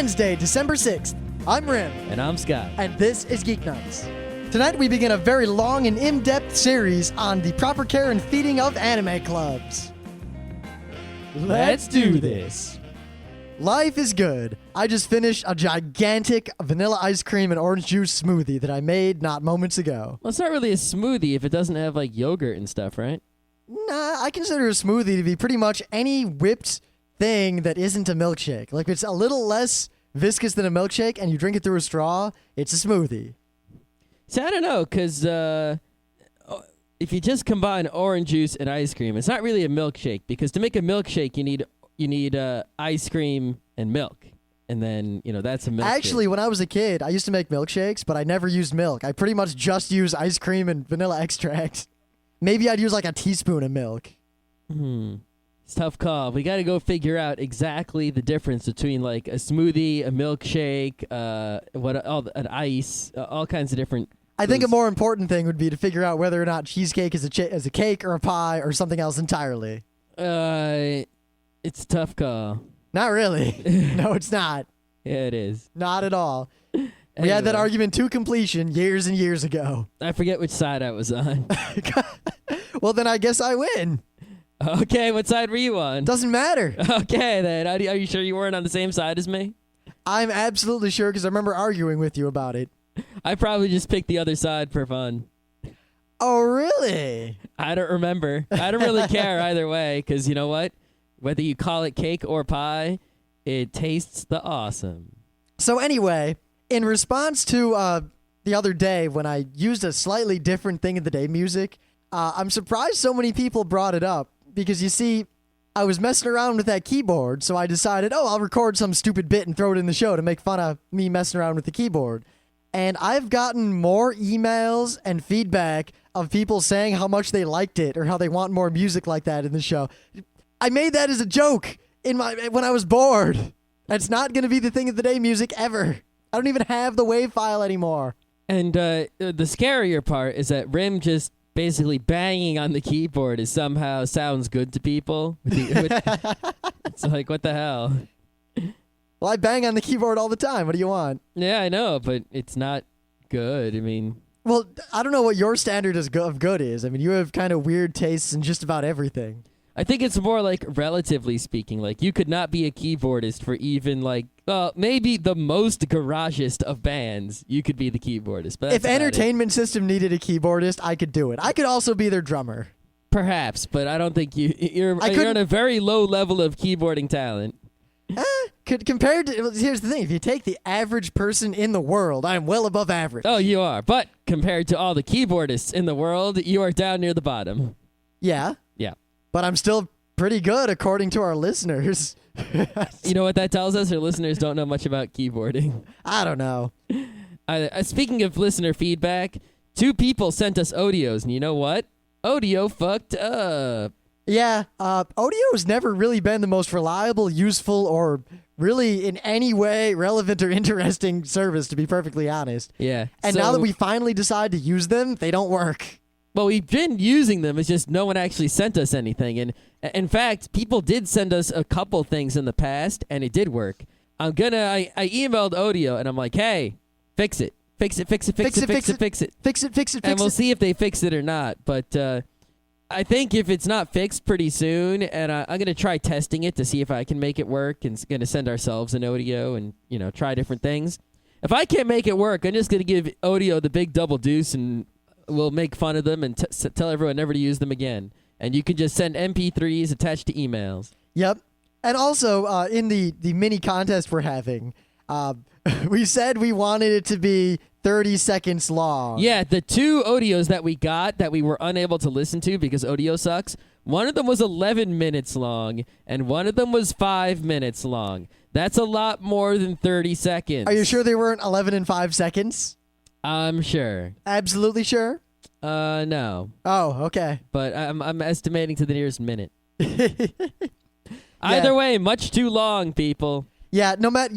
Wednesday, December 6th. I'm Rim. And I'm Scott. And this is Geeknights. Tonight we begin a very long and in-depth series on the proper care and feeding of anime clubs. Let's do this. Life is good. I just finished a gigantic vanilla ice cream and orange juice smoothie that I made not moments ago. Well, it's not really a smoothie if it doesn't have like yogurt and stuff, right? Nah, I consider a smoothie to be pretty much any whipped thing that isn't a milkshake. Like, if it's a little less viscous than a milkshake and you drink it through a straw, it's a smoothie. See, I don't know, because if you just combine orange juice and ice cream, it's not really a milkshake, because to make a milkshake, you need ice cream and milk. And then, that's a milkshake. Actually, when I was a kid, I used to make milkshakes, but I never used milk. I pretty much just used ice cream and vanilla extract. Maybe I'd use like a teaspoon of milk. It's a tough call. We got to go figure out exactly the difference between like a smoothie, a milkshake, an ice, all kinds of different. I think a more important thing would be to figure out whether or not cheesecake is a cake or a pie or something else entirely. It's a tough call. Not really. No, it's not. Yeah, it is. Not at all. We had that argument to completion years and years ago. I forget which side I was on. Well, then I guess I win. Okay, what side were you on? Doesn't matter. Okay, then. Are you sure you weren't on the same side as me? I'm absolutely sure because I remember arguing with you about it. I probably just picked the other side for fun. Oh, really? I don't remember. I don't really care either way because you know what? Whether you call it cake or pie, it tastes the awesome. So anyway, in response to the other day when I used a slightly different thing of the day music, I'm surprised so many people brought it up because, you see, I was messing around with that keyboard, so I decided, I'll record some stupid bit and throw it in the show to make fun of me messing around with the keyboard. And I've gotten more emails and feedback of people saying how much they liked it or how they want more music like that in the show. I made that as a joke when I was bored. That's not going to be the thing of the day music ever. I don't even have the WAV file anymore. And the scarier part is that Rim just basically banging on the keyboard somehow sounds good to people. It's like, what the hell? Well, I bang on the keyboard all the time. What do you want? Yeah, I know, but it's not good. I mean... Well, I don't know what your standard of good is. I mean, you have kind of weird tastes in just about everything. I think it's more like, relatively speaking, like you could not be a keyboardist for even like, maybe the most garageist of bands. You could be the keyboardist. But if Entertainment System needed a keyboardist, I could do it. I could also be their drummer. Perhaps, but I don't think you're on a very low level of keyboarding talent. Compared to, here's the thing, if you take the average person in the world, I'm well above average. Oh, you are. But compared to all the keyboardists in the world, you are down near the bottom. Yeah. Yeah. But I'm still pretty good according to our listeners. You know what that tells us? Our listeners don't know much about keyboarding. I don't know. Speaking of listener feedback, 2 people sent us audios, and you know what? Audio fucked up. Yeah, audio has never really been the most reliable, useful, or really in any way relevant or interesting service, to be perfectly honest. Yeah. And now that we finally decide to use them, they don't work. Well, we've been using them. It's just no one actually sent us anything. And in fact, people did send us a couple things in the past, and it did work. I emailed Audio, and I'm like, hey, fix it. Fix it. And we'll see if they fix it or not. But I think if it's not fixed pretty soon, and I'm going to try testing it to see if I can make it work, and going to send ourselves an Audio and, try different things. If I can't make it work, I'm just going to give Audio the big double deuce, and we'll make fun of them and tell everyone never to use them again. And you can just send MP3s attached to emails. Yep. And also, in the mini contest we're having, we said we wanted it to be 30 seconds long. Yeah, the 2 audios that we got that we were unable to listen to because audio sucks, one of them was 11 minutes long, and one of them was 5 minutes long. That's a lot more than 30 seconds. Are you sure they weren't 11 and 5 seconds? I'm sure. Absolutely sure? No. Oh, okay. But I'm estimating to the nearest minute. Either way, much too long, people. Yeah, no matter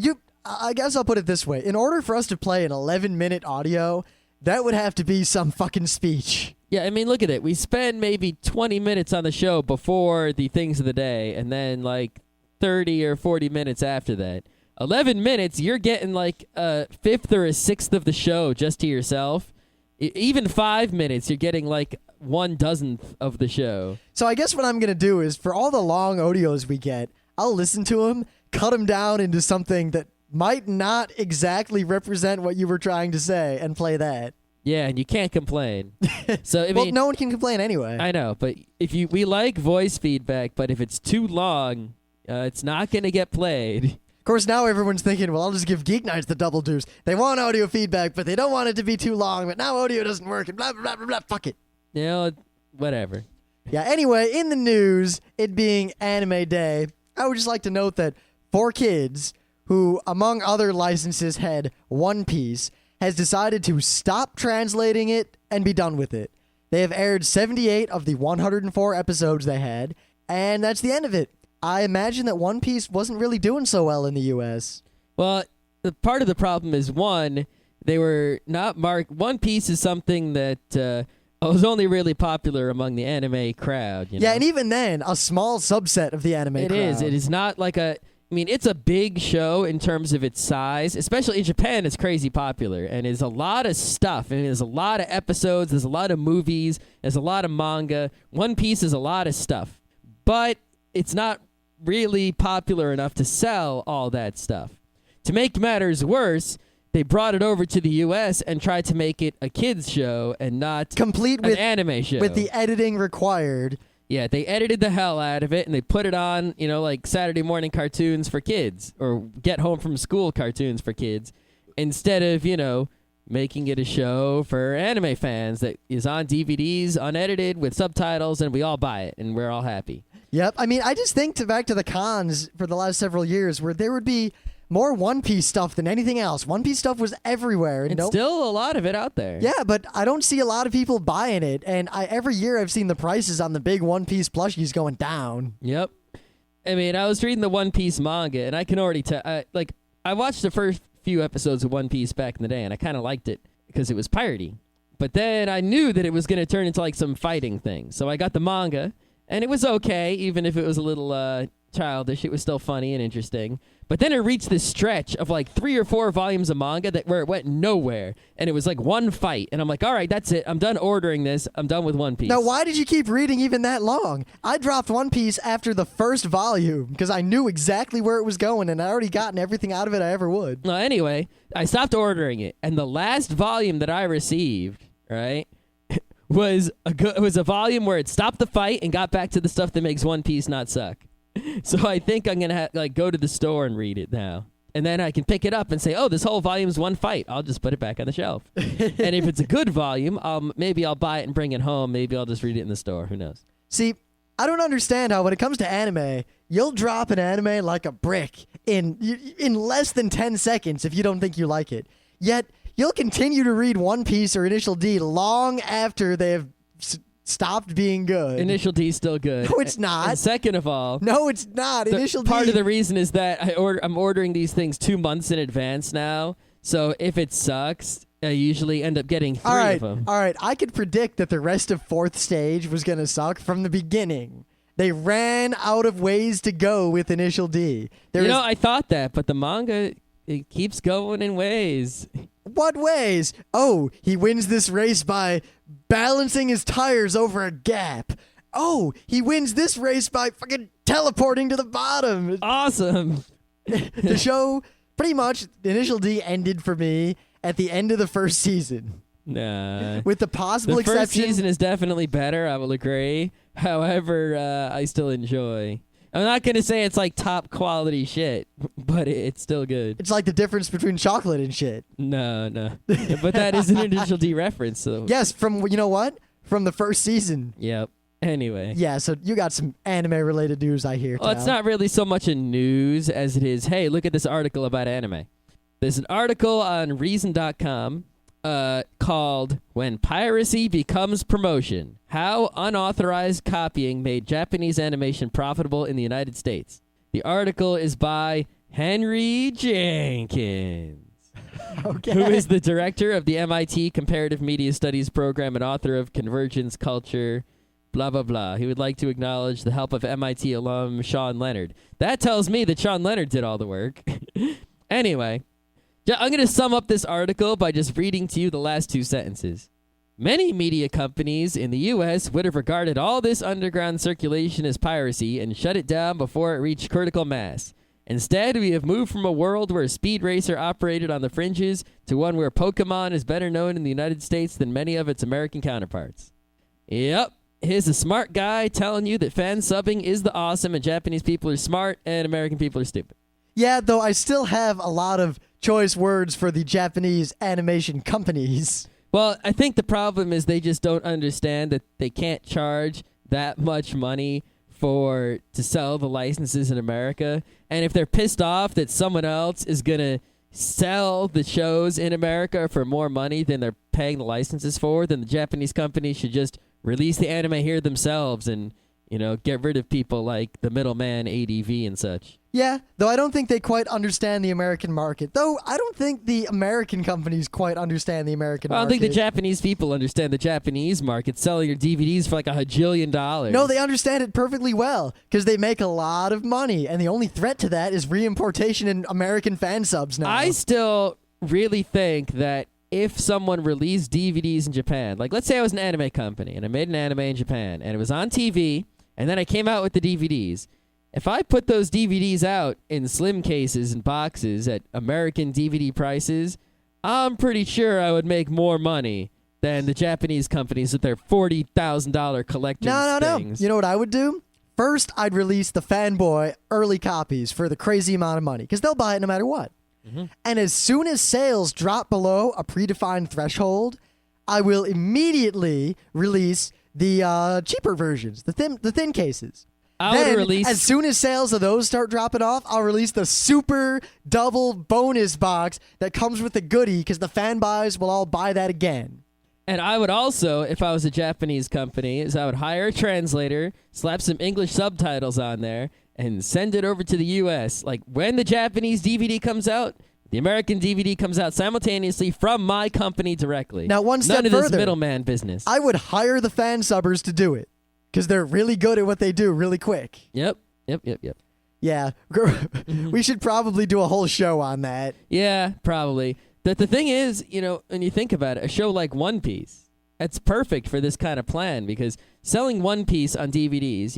I guess I'll put it this way. In order for us to play an 11-minute audio, that would have to be some fucking speech. Yeah, I mean, look at it. We spend maybe 20 minutes on the show before the things of the day, and then like 30 or 40 minutes after that. 11 minutes, you're getting like a fifth or a sixth of the show just to yourself. Even 5 minutes, you're getting like 1/10 of the show. So I guess what I'm going to do is for all the long audios we get, I'll listen to them, cut them down into something that might not exactly represent what you were trying to say and play that. Yeah, and you can't complain. So I Well, mean, no one can complain anyway. I know, but we like voice feedback, but if it's too long, it's not going to get played. Of course, now everyone's thinking, well, I'll just give Geeknights the double deuce. They want audio feedback, but they don't want it to be too long, but now audio doesn't work, and blah, blah, blah, blah, blah. Fuck it. You know, whatever. Yeah, anyway, in the news, it being Anime Day, I would just like to note that 4Kids, who, among other licenses, had One Piece, has decided to stop translating it and be done with it. They have aired 78 of the 104 episodes they had, and that's the end of it. I imagine that One Piece wasn't really doing so well in the U.S. Well, part of the problem is, one, they were not marked. One Piece is something that was only really popular among the anime crowd. You know? Yeah, and even then, a small subset of the anime crowd. It is not like a... I mean, it's a big show in terms of its size. Especially in Japan, it's crazy popular. And there's a lot of stuff. And there's a lot of episodes. There's a lot of movies. There's a lot of manga. One Piece is a lot of stuff. But it's not really popular enough to sell all that stuff. To make matters worse, they brought it over to the U.S. and tried to make it a kids show and not complete an with anime show. with the editing required. Yeah, they edited the hell out of it and they put it on, like Saturday morning cartoons for kids or get home from school cartoons for kids instead of, making it a show for anime fans that is on DVDs, unedited with subtitles, and we all buy it and we're all happy. Yep. I mean, I just think back to the cons for the last several years where there would be more One Piece stuff than anything else. One Piece stuff was everywhere. And still a lot of it out there. Yeah, but I don't see a lot of people buying it. And every year I've seen the prices on the big One Piece plushies going down. Yep. I mean, I was reading the One Piece manga, and I can already tell. I watched the first few episodes of One Piece back in the day, and I kind of liked it because it was piratey. But then I knew that it was going to turn into like some fighting thing. So I got the manga, and it was okay, even if it was a little childish. It was still funny and interesting. But then it reached this stretch of like 3 or 4 volumes of manga where it went nowhere, and it was like one fight. And I'm like, all right, that's it. I'm done ordering this. I'm done with One Piece. Now, why did you keep reading even that long? I dropped One Piece after the first volume because I knew exactly where it was going, and I already gotten everything out of it I ever would. Well, anyway, I stopped ordering it, and the last volume that I received, right, was a volume where it stopped the fight and got back to the stuff that makes One Piece not suck. So I think I'm gonna go to the store and read it now, and then I can pick it up and say, "Oh, this whole volume's one fight." I'll just put it back on the shelf. And if it's a good volume, maybe I'll buy it and bring it home. Maybe I'll just read it in the store. Who knows? See, I don't understand how when it comes to anime, you'll drop an anime like a brick in less than 10 seconds if you don't think you like it. Yet you'll continue to read One Piece or Initial D long after they have stopped being good. Initial D is still good. No, it's not. And second of all, no, it's not. Initial D. Part of the reason is that I'm ordering these things 2 months in advance now. So if it sucks, I usually end up getting 3 of them. All right. I could predict that the rest of Fourth Stage was going to suck from the beginning. They ran out of ways to go with Initial D. I thought that, but the manga, it keeps going in ways. What ways? Oh, he wins this race by balancing his tires over a gap. Oh, he wins this race by fucking teleporting to the bottom. Awesome. The show, pretty much, Initial D ended for me at the end of the first season. Nah. With the possible exception. The exception. first season is definitely better, I will agree. However, I still enjoy. I'm not going to say it's like top quality shit, but it's still good. It's like the difference between chocolate and shit. No. But that is an Initial D reference. So. Yes, from, you know what? From the first season. Yep. Anyway. Yeah, so you got some anime-related news, I hear. Well, it's not really so much a news as it is, hey, look at this article about anime. There's an article on Reason.com called When Piracy Becomes Promotion, How Unauthorized Copying Made Japanese Animation Profitable in the United States. The article is by Henry Jenkins, okay. who is the director of the MIT Comparative Media Studies program and author of Convergence Culture, blah, blah, blah. He would like to acknowledge the help of MIT alum Sean Leonard. That tells me that Sean Leonard did all the work. Anyway, I'm going to sum up this article by just reading to you the last 2 sentences. Many media companies in the U.S. would have regarded all this underground circulation as piracy and shut it down before it reached critical mass. Instead, we have moved from a world where Speed Racer operated on the fringes to one where Pokemon is better known in the United States than many of its American counterparts. Yep, here's a smart guy telling you that fan-subbing is the awesome and Japanese people are smart and American people are stupid. Yeah, though I still have a lot of choice words for the Japanese animation companies. Well, I think the problem is they just don't understand that they can't charge that much money to sell the licenses in America. And if they're pissed off that someone else is going to sell the shows in America for more money than they're paying the licenses for, then the Japanese companies should just release the anime here themselves and, get rid of people like the middleman ADV and such. Yeah, though I don't think they quite understand the American market. Though I don't think the American companies quite understand the American market. I don't think the Japanese people understand the Japanese market, selling your DVDs for like $1 bajillion. No, they understand it perfectly well, because they make a lot of money, and the only threat to that is reimportation in American fan subs now. I still really think that if someone released DVDs in Japan, like let's say I was an anime company, and I made an anime in Japan, and it was on TV, and then I came out with the DVDs. If I put those DVDs out in slim cases and boxes at American DVD prices, I'm pretty sure I would make more money than the Japanese companies with their $40,000 collector's things. You know what I would do? First, I'd release the fanboy early copies for the crazy amount of money, because they'll buy it no matter what. Mm-hmm. And as soon as sales drop below a predefined threshold, I will immediately release the cheaper versions, the thin cases. As soon as sales of those start dropping off, I'll release the super double bonus box that comes with the goodie, because the fanboys will all buy that again. And I would also, if I was a Japanese company, I would hire a translator, slap some English subtitles on there, and send it over to the U.S. Like, when the Japanese DVD comes out, the American DVD comes out simultaneously from my company directly. Now, one step further. further. None of this middleman business. I would hire the fan subbers to do it, because they're really good at what they do really quick. Yep. Yeah. We should probably do a whole show on that. Yeah, probably. The thing is, when you think about it, a show like One Piece, that's perfect for this kind of plan, because selling One Piece on DVDs,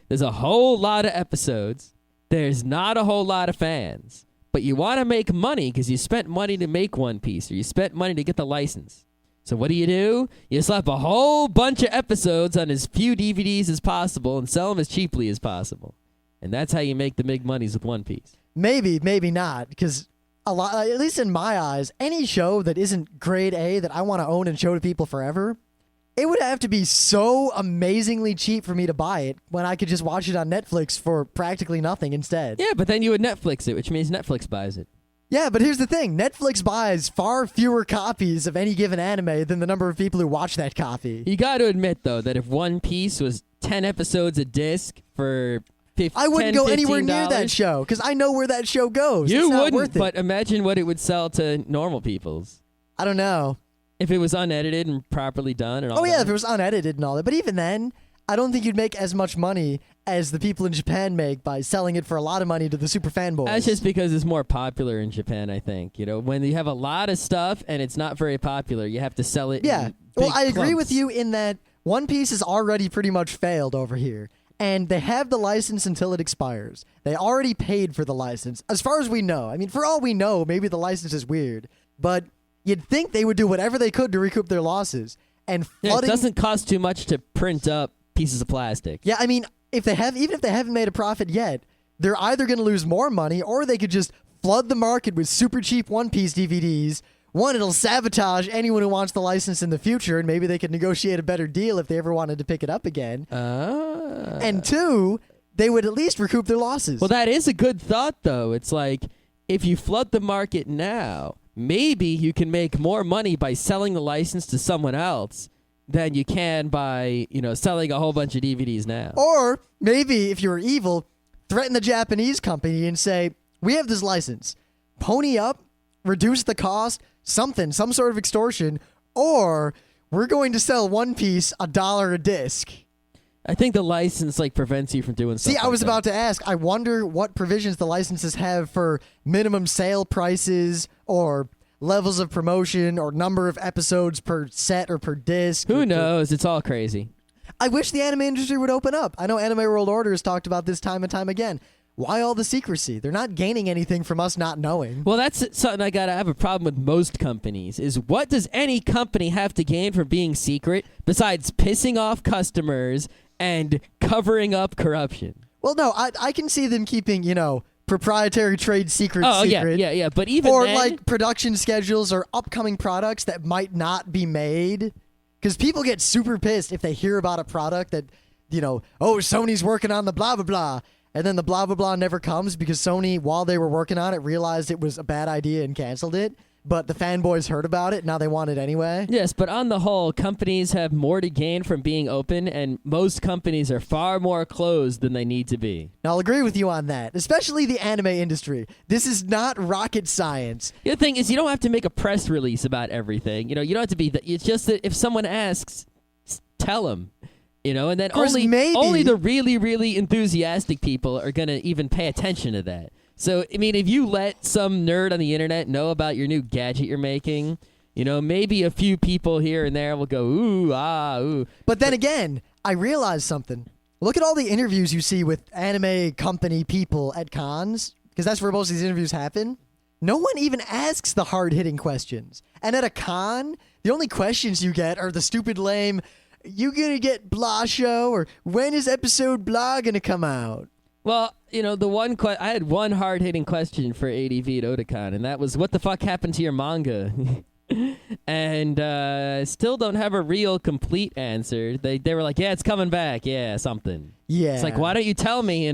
there's a whole lot of episodes. There's not a whole lot of fans. But you want to make money because you spent money to make One Piece, or you spent money to get the license. So what do? You slap a whole bunch of episodes on as few DVDs as possible and sell them as cheaply as possible. And that's how you make the big monies with One Piece. Maybe not, because a lot, at least in my eyes, any show that isn't grade A that I want to own and show to people forever, it would have to be so amazingly cheap for me to buy it when I could just watch it on Netflix for practically nothing instead. Yeah, but then you would Netflix it, which means Netflix buys it. Yeah, but here's the thing. Netflix buys far fewer copies of any given anime than the number of people who watch that copy. You got to admit, though, that if One Piece was 10 episodes a disc for I wouldn't go anywhere $15, near that show, because I know where that show goes. You it's not wouldn't, worth it. But imagine what it would sell to normal peoples. I don't know. If it was unedited and properly done and all that. Oh, yeah, if it was unedited and all that. But even then, I don't think you'd make as much money as the people in Japan make by selling it for a lot of money to the super fanboys. That's just because it's more popular in Japan, I think. When you have a lot of stuff and it's not very popular, you have to sell it. Yeah. In Well, big I agree clumps. with you in that One Piece has already pretty much failed over here. And they have the license until it expires. They already paid for the license, as far as we know. I mean, for all we know, maybe the license is weird. But you'd think they would do whatever they could to recoup their losses. And flooding... it doesn't cost too much to print up pieces of plastic. Yeah, I mean, even if they haven't made a profit yet, they're either going to lose more money, or they could just flood the market with super cheap One Piece DVDs. One, it'll sabotage anyone who wants the license in the future, and maybe they could negotiate a better deal if they ever wanted to pick it up again. And two, they would at least recoup their losses. Well, that is a good thought, though. It's like, if you flood the market now, maybe you can make more money by selling the license to someone else than you can by, selling a whole bunch of DVDs now. Or maybe, if you were evil, threaten the Japanese company and say, we have this license. Pony up, reduce the cost, some sort of extortion, or we're going to sell One Piece $1 a disc. I think the license prevents you from doing stuff. See, I was about to ask. I wonder what provisions the licenses have for minimum sale prices or levels of promotion or number of episodes per set or per disc. Who knows? It's all crazy. I wish the anime industry would open up. I know Anime World Order has talked about this time and time again. Why all the secrecy? They're not gaining anything from us not knowing. Well, that's something I gotta have a problem with most companies, is what does any company have to gain from being secret besides pissing off customers and covering up corruption? Well, no, I can see them keeping, proprietary trade secrets secret. Yeah. But even or then, production schedules or upcoming products that might not be made. Because people get super pissed if they hear about a product that, Sony's working on the blah, blah, blah. And then the blah, blah, blah never comes because Sony, while they were working on it, realized it was a bad idea and canceled it. But the fanboys heard about it. Now they want it anyway. Yes, but on the whole, companies have more to gain from being open, and most companies are far more closed than they need to be. Now, I'll agree with you on that, especially the anime industry. This is not rocket science. The other thing is you don't have to make a press release about everything. You don't have to be... It's just that if someone asks, tell them. And then only the really, really enthusiastic people are going to even pay attention to that. So, if you let some nerd on the internet know about your new gadget you're making, maybe a few people here and there will go, ooh, ah, ooh. But then again, I realized something. Look at all the interviews you see with anime company people at cons, because that's where most of these interviews happen. No one even asks the hard-hitting questions. And at a con, the only questions you get are the stupid lame, you gonna get blah show, or when is episode blah gonna come out? Well, I had one hard-hitting question for ADV at Otakon, and that was, what the fuck happened to your manga? And still don't have a real complete answer. They were like, yeah, it's coming back. Yeah, something. Yeah. It's like, why don't you tell me,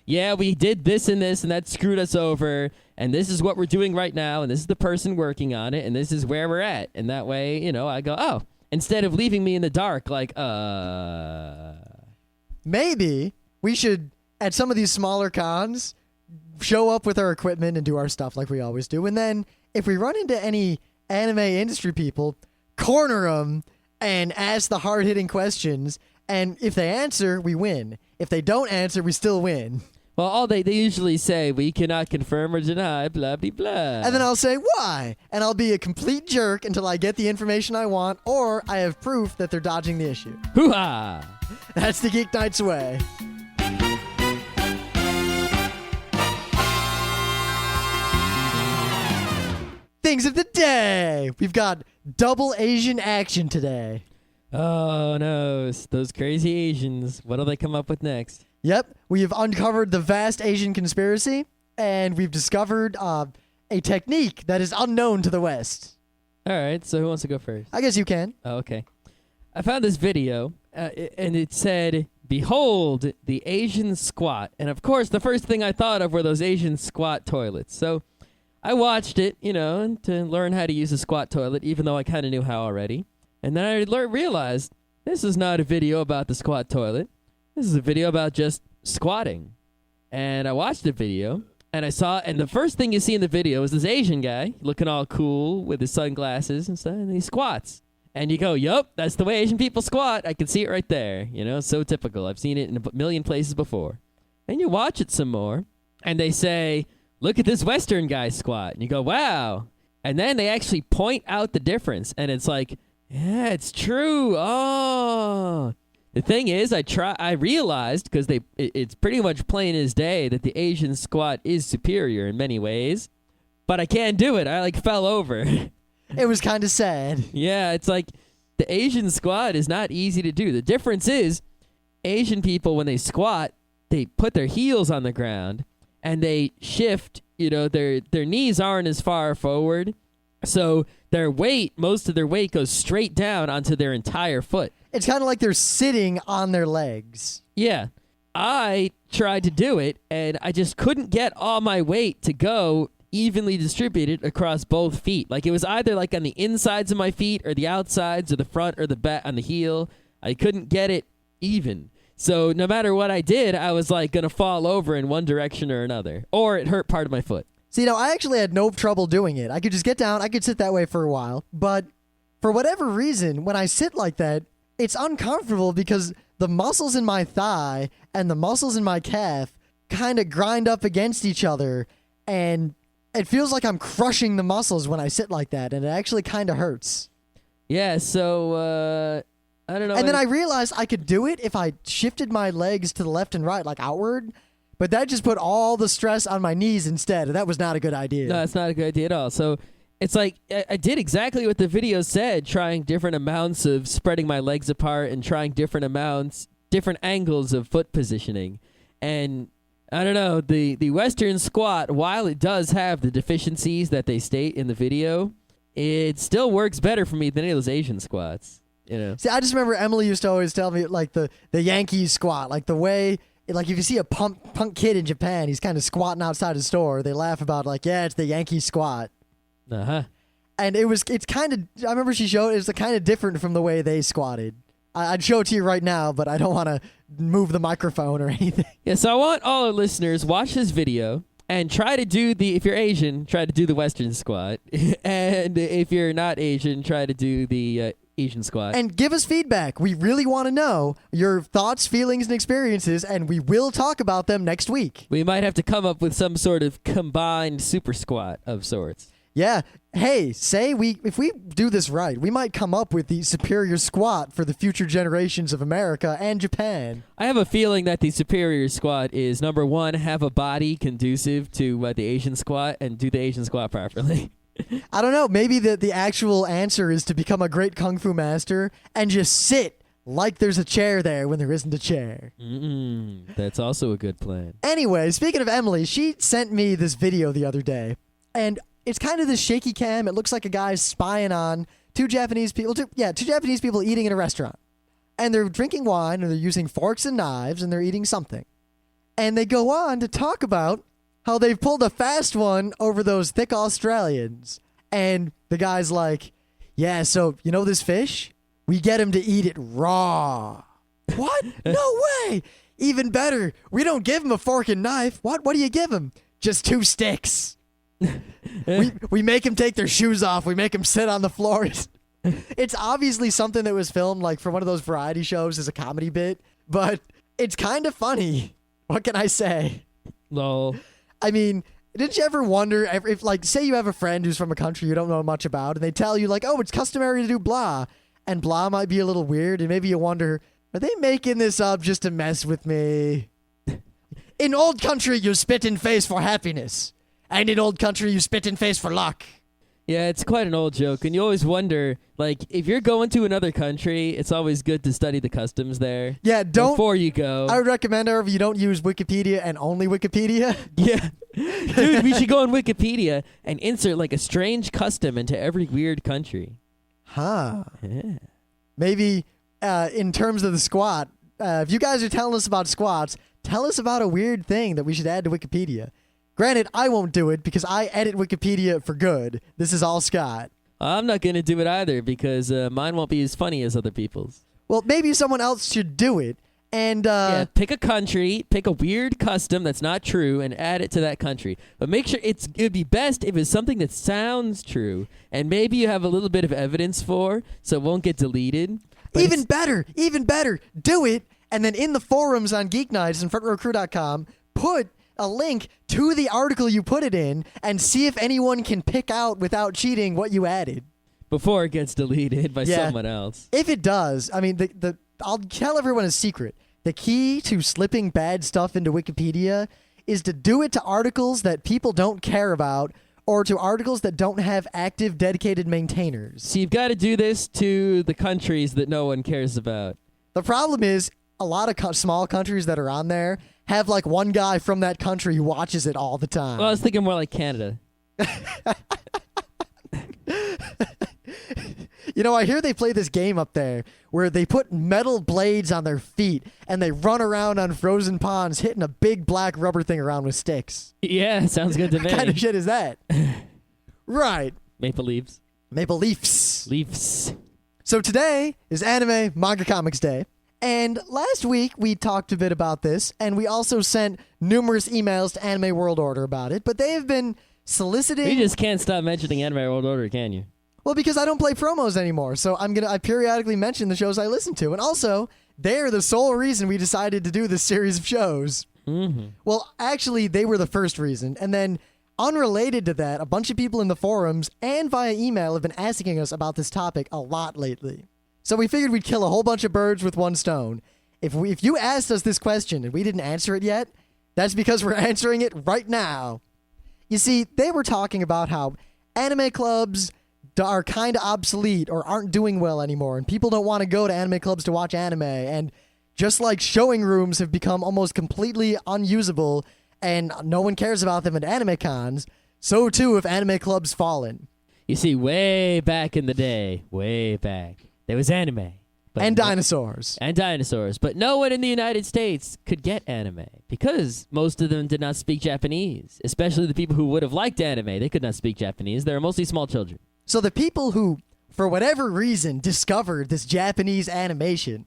yeah, we did this and that screwed us over, and this is what we're doing right now, and this is the person working on it, and this is where we're at. And that way, I go, oh, instead of leaving me in the dark, Maybe we should... at some of these smaller cons, show up with our equipment and do our stuff like we always do. And then if we run into any anime industry people, corner them and ask the hard-hitting questions. And if they answer, we win. If they don't answer, we still win. Well, they usually say, we cannot confirm or deny, blah, blah, blah. And then I'll say, why? And I'll be a complete jerk until I get the information I want, or I have proof that they're dodging the issue. Hoo-ha! That's the Geeknights way. Things of the day. We've got double Asian action today. Oh, no. Those crazy Asians. What'll they come up with next? Yep. We've uncovered the vast Asian conspiracy, and we've discovered a technique that is unknown to the West. All right. So who wants to go first? I guess you can. Oh, okay. I found this video, and it said, behold, the Asian squat. And, of course, the first thing I thought of were those Asian squat toilets. So I watched it, to learn how to use a squat toilet, even though I kind of knew how already. And then I realized this is not a video about the squat toilet. This is a video about just squatting. And I watched the video, and and the first thing you see in the video is this Asian guy looking all cool with his sunglasses and stuff, and he squats. And you go, yup, that's the way Asian people squat. I can see it right there. So typical. I've seen it in a million places before. And you watch it some more, and they say, look at this Western guy squat. And you go, wow. And then they actually point out the difference. And it's like, yeah, it's true. Oh. The thing is, I realized, because it's pretty much plain as day, that the Asian squat is superior in many ways. But I can't do it. I fell over. It was kind of sad. Yeah, it's like the Asian squat is not easy to do. The difference is Asian people, when they squat, they put their heels on the ground. And they shift, their knees aren't as far forward. So most of their weight goes straight down onto their entire foot. It's kind of like they're sitting on their legs. Yeah. I tried to do it, and I just couldn't get all my weight to go evenly distributed across both feet. It was either on the insides of my feet or the outsides or the front or the back on the heel. I couldn't get it even. So no matter what I did, I was going to fall over in one direction or another. Or it hurt part of my foot. See, I actually had no trouble doing it. I could just get down. I could sit that way for a while. But for whatever reason, when I sit like that, it's uncomfortable because the muscles in my thigh and the muscles in my calf kind of grind up against each other, and it feels like I'm crushing the muscles when I sit like that, and it actually kind of hurts. Yeah, so I don't know. And then I realized I could do it if I shifted my legs to the left and right, like outward, but that just put all the stress on my knees instead, and that was not a good idea. No, that's not a good idea at all. So it's like I did exactly what the video said, trying different amounts of spreading my legs apart and trying different angles of foot positioning. And I don't know, the Western squat, while it does have the deficiencies that they state in the video, it still works better for me than any of those Asian squats. You know? See, I just remember Emily used to always tell me, like, the Yankees squat, like the way, like if you see a punk kid in Japan, he's kind of squatting outside his store, they laugh about, like, yeah, it's the Yankee squat. Uh-huh. And it's kind of, I remember she showed, it's kind of different from the way they squatted. I'd show it to you right now, but I don't want to move the microphone or anything. Yeah, so I want all our listeners, watch this video and try to do if you're Asian, try to do the Western squat. And if you're not Asian, try to do the Asian squat. And give us feedback. We really want to know your thoughts, feelings, and experiences, and we will talk about them next week. We might have to come up with some sort of combined super squat of sorts. Yeah. Hey, if we do this right, we might come up with the superior squat for the future generations of America and Japan. I have a feeling that the superior squat is, number one, have a body conducive to the Asian squat and do the Asian squat properly. I don't know. Maybe the actual answer is to become a great kung fu master and just sit like there's a chair there when there isn't a chair. That's also a good plan. Anyway, speaking of Emily, she sent me this video the other day, and it's kind of this shaky cam. It looks like a guy's spying on two Japanese people eating in a restaurant. And they're drinking wine, and they're using forks and knives, and they're eating something. And they go on to talk about how they've pulled a fast one over those thick Australians. And the guy's like, yeah, so you know this fish? We get him to eat it raw. What? No way. Even better, we don't give him a fork and knife. What do you give him? Just 2 sticks. we make him take their shoes off. We make him sit on the floor. It's obviously something that was filmed like for one of those variety shows as a comedy bit, but it's kind of funny. What can I say? Lol. I mean, didn't you ever wonder if like, say you have a friend who's from a country you don't know much about, and they tell you like, oh, it's customary to do blah, and blah might be a little weird, and maybe you wonder, are they making this up just to mess with me? In old country, you spit in face for happiness. And in old country, you spit in face for luck. Yeah, it's quite an old joke, and you always wonder, like, if you're going to another country, it's always good to study the customs there. Yeah, before you go. I would recommend, however, you don't use Wikipedia and only Wikipedia. Yeah. Dude, we should go on Wikipedia and insert, like, a strange custom into every weird country. Huh. Yeah. Maybe in terms of the squat, if you guys are telling us about squats, tell us about a weird thing that we should add to Wikipedia. Granted, I won't do it because I edit Wikipedia for good. This is all Scott. I'm not going to do it either because mine won't be as funny as other people's. Well, maybe someone else should do it. And yeah, pick a country, pick a weird custom that's not true, and add it to that country. But make sure it'd be best if it's something that sounds true, and maybe you have a little bit of evidence for, so it won't get deleted. Even better, do it, and then in the forums on Geeknights and FrontRowCrew.com, put a link to the article you put it in, and see if anyone can pick out without cheating what you added. Before it gets deleted by someone else. If it does, I mean, I'll tell everyone a secret. The key to slipping bad stuff into Wikipedia is to do it to articles that people don't care about or to articles that don't have active, dedicated maintainers. So you've got to do this to the countries that no one cares about. The problem is a lot of small countries that are on there have like one guy from that country who watches it all the time. Well, I was thinking more like Canada. You know, I hear they play this game up there where they put metal blades on their feet and they run around on frozen ponds hitting a big black rubber thing around with sticks. Yeah, sounds good to me. What kind of shit is that? Right. Maple leaves. Maple Leafs. Leafs. So today is Anime Manga Comics Day. And last week we talked a bit about this, and we also sent numerous emails to Anime World Order about it, but they have been soliciting... You just can't stop mentioning Anime World Order, can you? Well, because I don't play promos anymore, so I periodically mention the shows I listen to, and also they're the sole reason we decided to do this series of shows. Mm-hmm. Well, actually, they were the first reason, and then unrelated to that, a bunch of people in the forums and via email have been asking us about this topic a lot lately. So we figured we'd kill a whole bunch of birds with one stone. If you asked us this question and we didn't answer it yet, that's because we're answering it right now. You see, they were talking about how anime clubs are kind of obsolete or aren't doing well anymore, and people don't want to go to anime clubs to watch anime, and just like showing rooms have become almost completely unusable and no one cares about them at anime cons, so too have anime clubs fallen. You see, way back in the day, there was anime. And dinosaurs. But no one in the United States could get anime because most of them did not speak Japanese, especially the people who would have liked anime. They could not speak Japanese. They were mostly small children. So the people who, for whatever reason, discovered this Japanese animation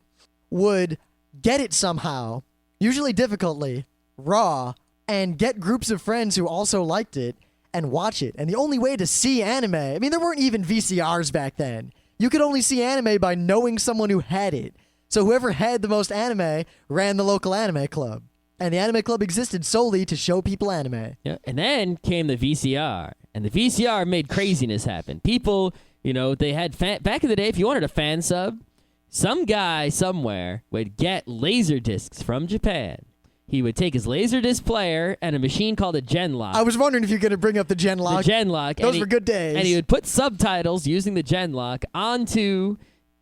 would get it somehow, usually difficultly, raw, and get groups of friends who also liked it and watch it. And the only way to see anime, I mean, there weren't even VCRs back then. You could only see anime by knowing someone who had it. So whoever had the most anime ran the local anime club. And the anime club existed solely to show people anime. Yeah. And then came the VCR. And the VCR made craziness happen. People, they had back in the day, if you wanted a fan sub, some guy somewhere would get laser discs from Japan. He would take his Laserdisc player and a machine called a Genlock. I was wondering if you were going to bring up the Genlock. The Genlock. Those were good days. And he would put subtitles using the Genlock onto...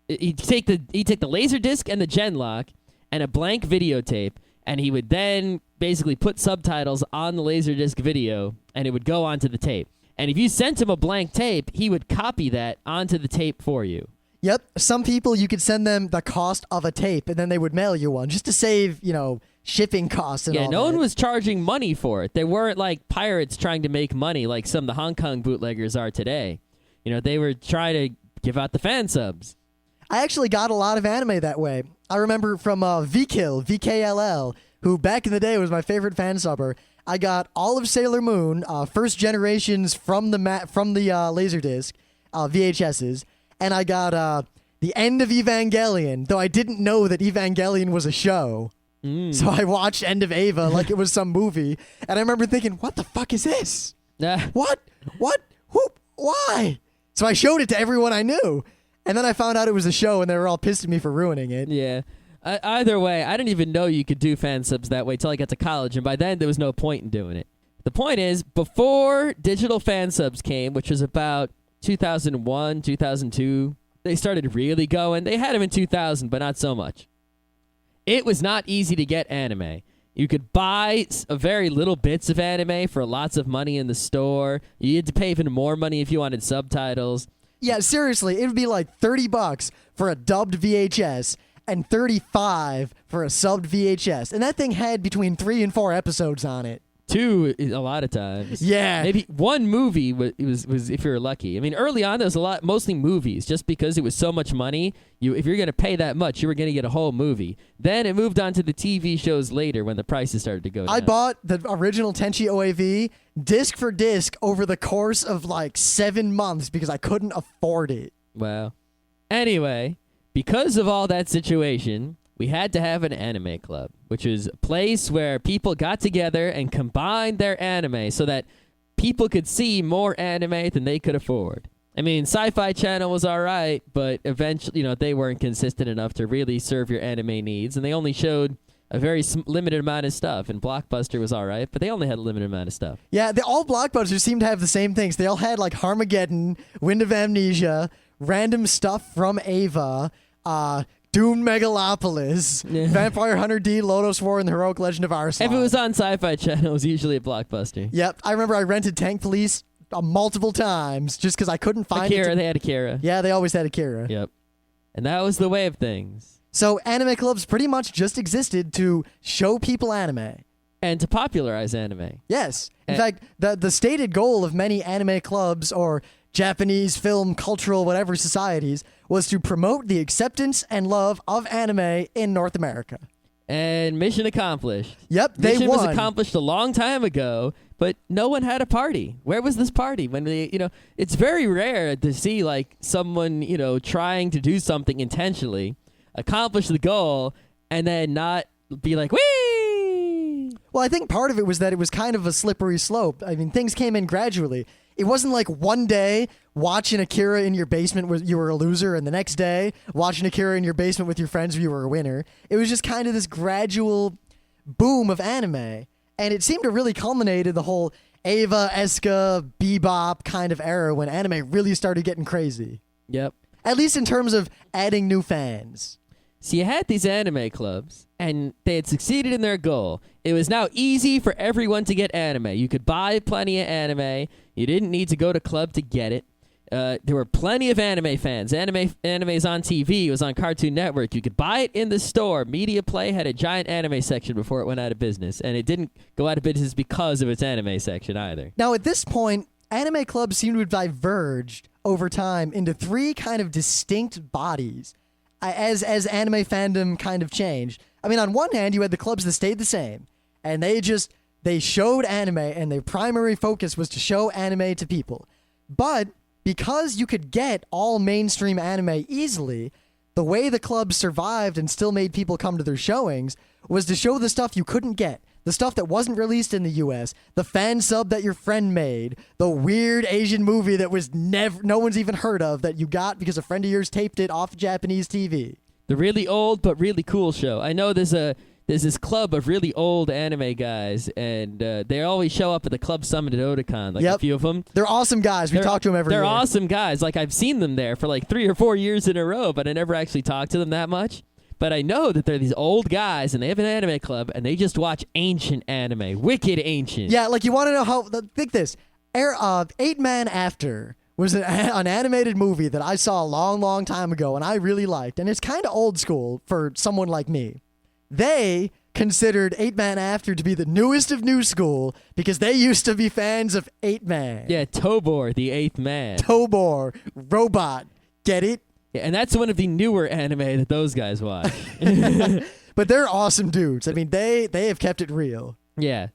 He'd take the Laserdisc and the Genlock and a blank videotape, and he would then basically put subtitles on the Laserdisc video, and it would go onto the tape. And if you sent him a blank tape, he would copy that onto the tape for you. Yep. Some people, you could send them the cost of a tape, and then they would mail you one just to save, shipping costs and all that. Yeah, no one was charging money for it. They weren't like pirates trying to make money like some of the Hong Kong bootleggers are today. They were trying to give out the fan subs. I actually got a lot of anime that way. I remember from VKLL, who back in the day was my favorite fan subber. I got all of Sailor Moon, first generations from the Laserdisc, VHSs, and I got the end of Evangelion, though I didn't know that Evangelion was a show. So I watched End of Ava like it was some movie, and I remember thinking, what the fuck is this? What? Who? Why? So I showed it to everyone I knew, and then I found out it was a show, and they were all pissed at me for ruining it. Yeah. Either way, I didn't even know you could do fan subs that way till I got to college, and by then there was no point in doing it. The point is, before digital fan subs came, which was about 2001, 2002, they started really going. They had them in 2000, but not so much. It was not easy to get anime. You could buy very little bits of anime for lots of money in the store. You had to pay even more money if you wanted subtitles. Yeah, seriously, it would be like $30 for a dubbed VHS and $35 for a subbed VHS. And that thing had between 3 and 4 episodes on it. 2 a lot of times. Yeah. Maybe one movie was if you were lucky. I mean, early on there was mostly movies, just because it was so much money. If you're going to pay that much, you were going to get a whole movie. Then it moved on to the TV shows later when the prices started to go down. I bought the original Tenchi OAV disc for disc over the course of like 7 months because I couldn't afford it. Wow. Anyway, because of all that situation, we had to have an anime club, which is a place where people got together and combined their anime so that people could see more anime than they could afford. I mean, Sci-Fi Channel was all right, but eventually, they weren't consistent enough to really serve your anime needs, and they only showed a very limited amount of stuff. And Blockbuster was all right, but they only had a limited amount of stuff. Yeah, all Blockbusters seem to have the same things. They all had like Harmageddon, Wind of Amnesia, random stuff from Ava, Doom Megalopolis, Vampire Hunter D, Lotus War, and the Heroic Legend of Arslan. If it was on Sci-Fi Channel, it was usually a Blockbuster. Yep, I remember I rented Tank Police multiple times just because I couldn't find Akira, it. they had Akira. Yeah, they always had Akira. Yep. And that was the way of things. So anime clubs pretty much just existed to show people anime. And to popularize anime. Yes. In fact, the stated goal of many anime clubs or Japanese film, cultural, whatever societies was to promote the acceptance and love of anime in North America. And mission accomplished. Yep, they mission won. was accomplished a long time ago, but no one had a party. Where was this party? When they, it's very rare to see like someone, trying to do something intentionally, accomplish the goal, and then not be like, whee! Well, I think part of it was that it was kind of a slippery slope. I mean, things came in gradually. It wasn't like one day watching Akira in your basement where you were a loser, and the next day watching Akira in your basement with your friends where you were a winner. It was just kind of this gradual boom of anime. And it seemed to really culminate in the whole Eva, Eska, Bebop kind of era when anime really started getting crazy. Yep. At least in terms of adding new fans. So you had these anime clubs, and they had succeeded in their goal. It was now easy for everyone to get anime. You could buy plenty of anime. You didn't need to go to club to get it. There were plenty of anime fans. Anime's on TV. It was on Cartoon Network. You could buy it in the store. Media Play had a giant anime section before it went out of business, and it didn't go out of business because of its anime section either. Now, at this point, anime clubs seem to have diverged over time into three kind of distinct bodies as anime fandom kind of changed. I mean, on one hand, you had the clubs that stayed the same, and they showed anime, and their primary focus was to show anime to people. But because you could get all mainstream anime easily, the way the clubs survived and still made people come to their showings was to show the stuff you couldn't get. The stuff that wasn't released in the US, the fan sub that your friend made, the weird Asian movie that was no one's even heard of that you got because a friend of yours taped it off Japanese TV. The really old but really cool show. I know there's this club of really old anime guys, and they always show up at the club summit at Otakon, like a few of them. They're awesome guys. We talk to them every year. They're awesome guys. Like, I've seen them there for like 3 or 4 years in a row, but I never actually talked to them that much. But I know that they're these old guys, and they have an anime club, and they just watch ancient anime. Wicked ancient. Yeah, like, you want to know how... Think this. 8 Man After was an animated movie that I saw a long, long time ago, and I really liked. And it's kind of old school for someone like me. They considered 8 Man After to be the newest of new school because they used to be fans of 8 Man. Yeah, Tobor, the 8th man. Tobor, robot. Get it? Yeah, and that's one of the newer anime that those guys watch. But they're awesome dudes. I mean, they have kept it real. Yeah.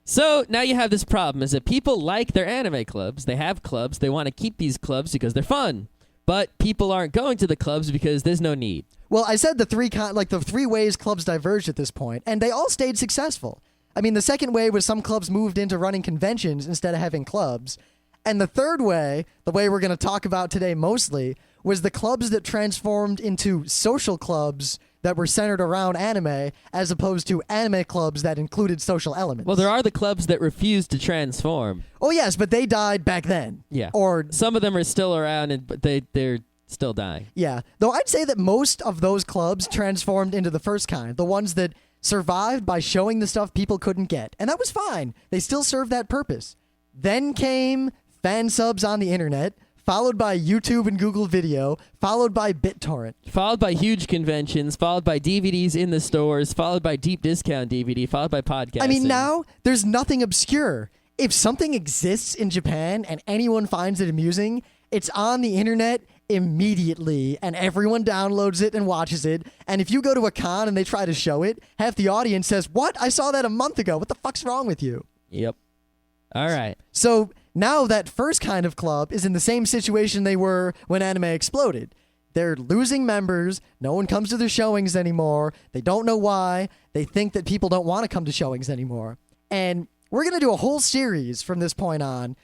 So now you have this problem, is that people like their anime clubs. They have clubs. They want to keep these clubs because they're fun. But people aren't going to the clubs because there's no need. Well, I said the three ways clubs diverged at this point, and they all stayed successful. I mean, the second way was some clubs moved into running conventions instead of having clubs. And the third way, the way we're going to talk about today mostly, was the clubs that transformed into social clubs that were centered around anime as opposed to anime clubs that included social elements. Well, there are the clubs that refuse to transform. Oh, yes, but they died back then. Yeah. Or some of them are still around, but they're still dying. Yeah. Though I'd say that most of those clubs transformed into the first kind, the ones that survived by showing the stuff people couldn't get. And that was fine. They still served that purpose. Then came fan subs on the internet, followed by YouTube and Google Video, followed by BitTorrent. Followed by huge conventions, followed by DVDs in the stores, followed by deep discount DVD, followed by podcasting. I mean, now there's nothing obscure. If something exists in Japan and anyone finds it amusing, it's on the internet immediately, and everyone downloads it and watches it. And if you go to a con and they try to show it, half the audience says, "What? I saw that a month ago. What the fuck's wrong with you?" Yep. All right. So now that first kind of club is in the same situation they were when anime exploded. They're losing members. No one comes to their showings anymore. They don't know why. They think that people don't want to come to showings anymore. And we're going to do a whole series from this point on,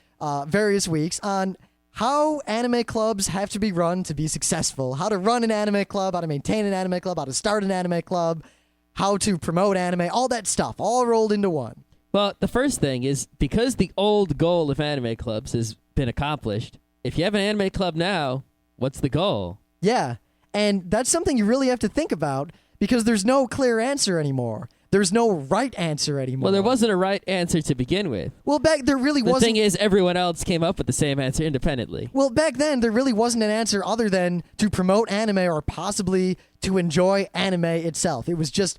various weeks, on how anime clubs have to be run to be successful, how to run an anime club, how to maintain an anime club, how to start an anime club, how to promote anime, all that stuff, all rolled into one. Well, the first thing is, because the old goal of anime clubs has been accomplished, if you have an anime club now, what's the goal? Yeah, and that's something you really have to think about because there's no clear answer anymore. There's no right answer anymore. Well, there wasn't a right answer to begin with. Well, there really wasn't. The thing is, everyone else came up with the same answer independently. Well, back then, there really wasn't an answer other than to promote anime or possibly to enjoy anime itself. It was just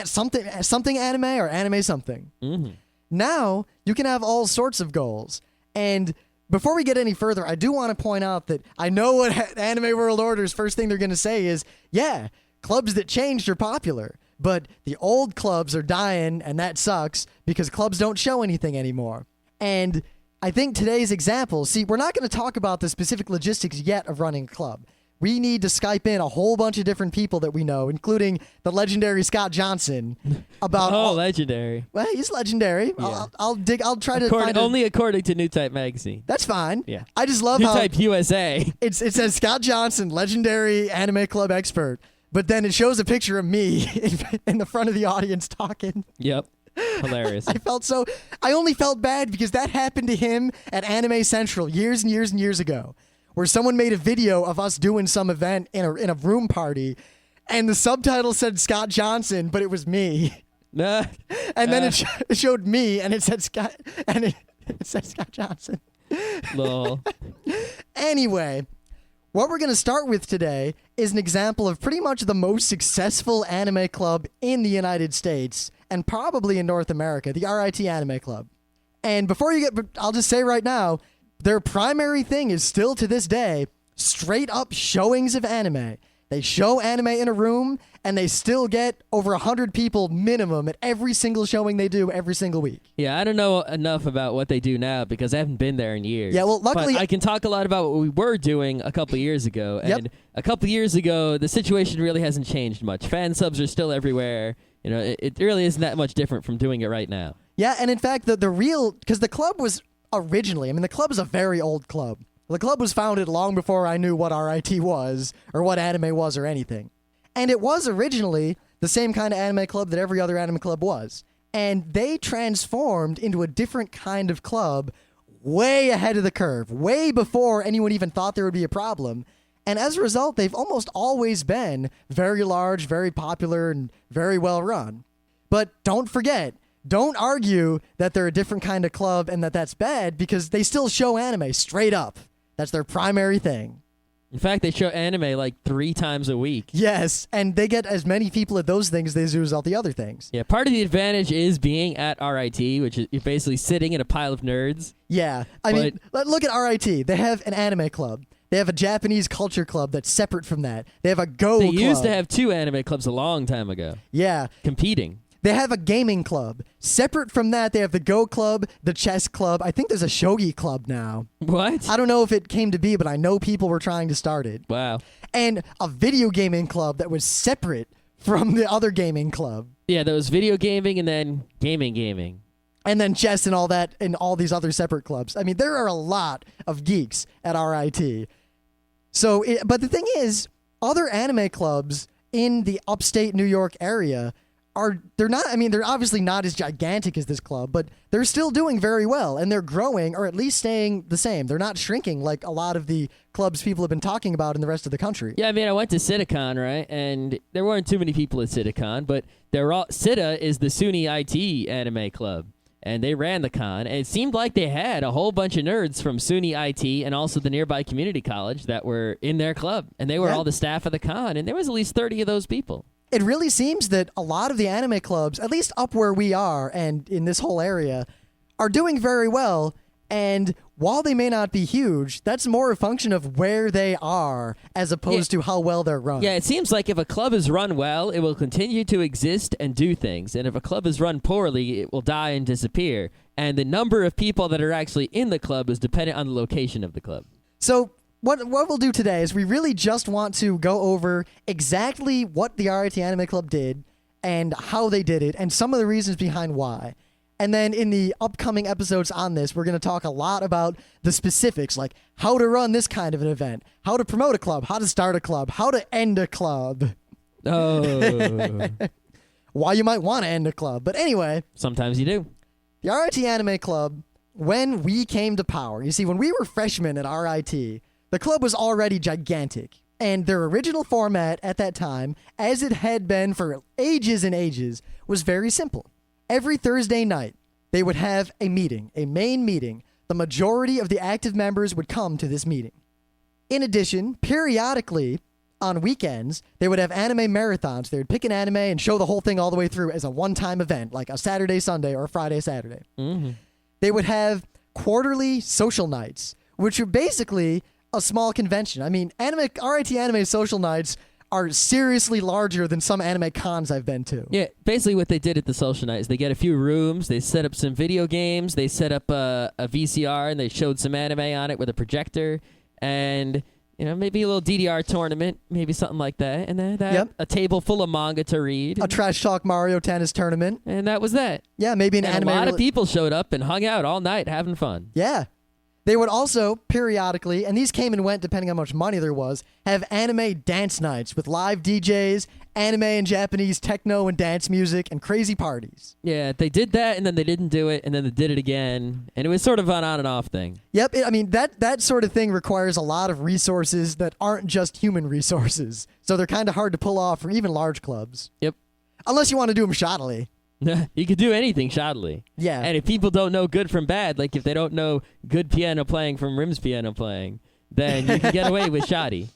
something anime or anime something. Mm-hmm. Now, you can have all sorts of goals. And before we get any further, I do want to point out that I know what Anime World Order's first thing they're going to say is, yeah, clubs that changed are popular. but the old clubs are dying, and that sucks because clubs don't show anything anymore. And I think today's example, see, we're not going to talk about the specific logistics yet of running a club. We need to Skype in a whole bunch of different people that we know, including the legendary Scott Johnson. About legendary. Well, he's legendary. Yeah. I'll try to find only according to New Type magazine. That's fine. Yeah. I just love New how Type USA. it says Scott Johnson, legendary anime club expert, but then it shows a picture of me in the front of the audience talking. Yep. Hilarious. I only felt bad because that happened to him at Anime Central years and years and years ago, where someone made a video of us doing some event in a room party, and the subtitle said Scott Johnson, but it was me. And then it showed me, and it said Scott, and it said Scott Johnson. Lol. Anyway, what we're going to start with today is an example of pretty much the most successful anime club in the United States and probably in North America, the RIT Anime Club. And I'll just say right now, their primary thing is still to this day straight up showings of anime. They show anime in a room, and they still get over 100 people minimum at every single showing they do every single week. Yeah, I don't know enough about what they do now because I haven't been there in years. Yeah, well, luckily but I can talk a lot about what we were doing a couple years ago. Yep. And a couple years ago, the situation really hasn't changed much. Fan subs are still everywhere. You know, it really isn't that much different from doing it right now. Yeah, and in fact, because the club was originally, the club is a very old club. The club was founded long before I knew what RIT was or what anime was or anything. And it was originally the same kind of anime club that every other anime club was. And they transformed into a different kind of club way ahead of the curve, way before anyone even thought there would be a problem. And as a result, they've almost always been very large, very popular, and very well run. But don't forget, don't argue that they're a different kind of club and that that's bad, because they still show anime straight up. That's their primary thing. In fact, they show anime like 3 times a week. Yes, and they get as many people at those things as they do as all the other things. Yeah, part of the advantage is being at RIT, which is you're basically sitting in a pile of nerds. Yeah, I mean, look at RIT. They have an anime club. They have a Japanese culture club that's separate from that. They have a Go club. They used to have 2 anime clubs a long time ago. Yeah. Competing. They have a gaming club. Separate from that, they have the Go club, the chess club. I think there's a shogi club now. What? I don't know if it came to be, but I know people were trying to start it. Wow. And a video gaming club that was separate from the other gaming club. Yeah, there was video gaming and then gaming. And then chess and all that and all these other separate clubs. I mean, there are a lot of geeks at RIT. But the thing is, other anime clubs in the upstate New York area they're obviously not as gigantic as this club, but they're still doing very well, and they're growing, or at least staying the same. They're not shrinking like a lot of the clubs people have been talking about in the rest of the country. Yeah, I went to Citicon, right? And there weren't too many people at Citicon, but Cita is the SUNY IT anime club, and they ran the con, and it seemed like they had a whole bunch of nerds from SUNY IT and also the nearby community college that were in their club, and they were all the staff of the con, and there was at least 30 of those people. It really seems that a lot of the anime clubs, at least up where we are and in this whole area, are doing very well. And while they may not be huge, that's more a function of where they are as opposed to how well they're run. Yeah, it seems like if a club is run well, it will continue to exist and do things. And if a club is run poorly, it will die and disappear. And the number of people that are actually in the club is dependent on the location of the club. So what we'll do today is we really just want to go over exactly what the RIT Anime Club did and how they did it and some of the reasons behind why. And then in the upcoming episodes on this, we're going to talk a lot about the specifics, like how to run this kind of an event, how to promote a club, how to start a club, how to end a club. Oh. Why you might want to end a club. But anyway. Sometimes you do. The RIT Anime Club, when we came to power, you see, when we were freshmen at RIT, the club was already gigantic, and their original format at that time, as it had been for ages and ages, was very simple. Every Thursday night, they would have a meeting, a main meeting. The majority of the active members would come to this meeting. In addition, periodically, on weekends, they would have anime marathons. They would pick an anime and show the whole thing all the way through as a one-time event, like a Saturday, Sunday, or a Friday, Saturday. Mm-hmm. They would have quarterly social nights, which are basically a small convention. I mean, RIT Anime social nights are seriously larger than some anime cons I've been to. Yeah, basically what they did at the social night is they get a few rooms, they set up some video games, they set up a VCR, and they showed some anime on it with a projector, and maybe a little DDR tournament, maybe something like that, and then a table full of manga to read. A Trash Talk Mario Tennis tournament. And that was that. Yeah, maybe an anime. A lot of people showed up and hung out all night having fun. Yeah. They would also, periodically, and these came and went depending on how much money there was, have anime dance nights with live DJs, anime and Japanese techno and dance music, and crazy parties. Yeah, they did that, and then they didn't do it, and then they did it again, and it was sort of an on and off thing. Yep, that sort of thing requires a lot of resources that aren't just human resources, so they're kind of hard to pull off for even large clubs. Yep. Unless you want to do them shoddily. You could do anything shoddily. Yeah. And if people don't know good from bad, like if they don't know good piano playing from Rim's piano playing, then you can get away with shoddy.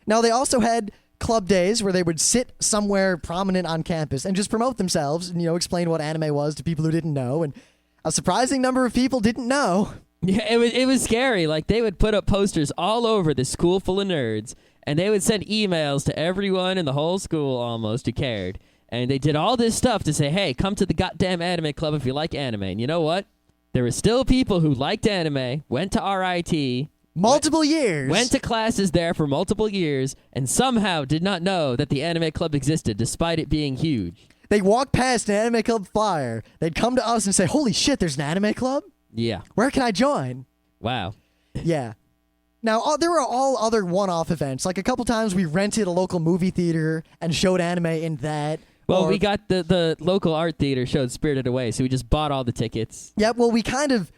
Now, they also had club days where they would sit somewhere prominent on campus and just promote themselves and, explain what anime was to people who didn't know. And a surprising number of people didn't know. Yeah, it was scary. Like, they would put up posters all over the school full of nerds, and they would send emails to everyone in the whole school almost who cared. And they did all this stuff to say, hey, come to the goddamn anime club if you like anime. And you know what? There were still people who liked anime, went to RIT. Multiple years. Went to classes there for multiple years, and somehow did not know that the anime club existed, despite it being huge. They'd walk past an anime club flyer. They'd come to us and say, holy shit, there's an anime club? Yeah. Where can I join? Wow. Yeah. Now, there were all other one-off events. Like a couple times we rented a local movie theater and showed anime in that. Well, we got the local art theater showed Spirited Away, so we just bought all the tickets. Yeah, well, we kind of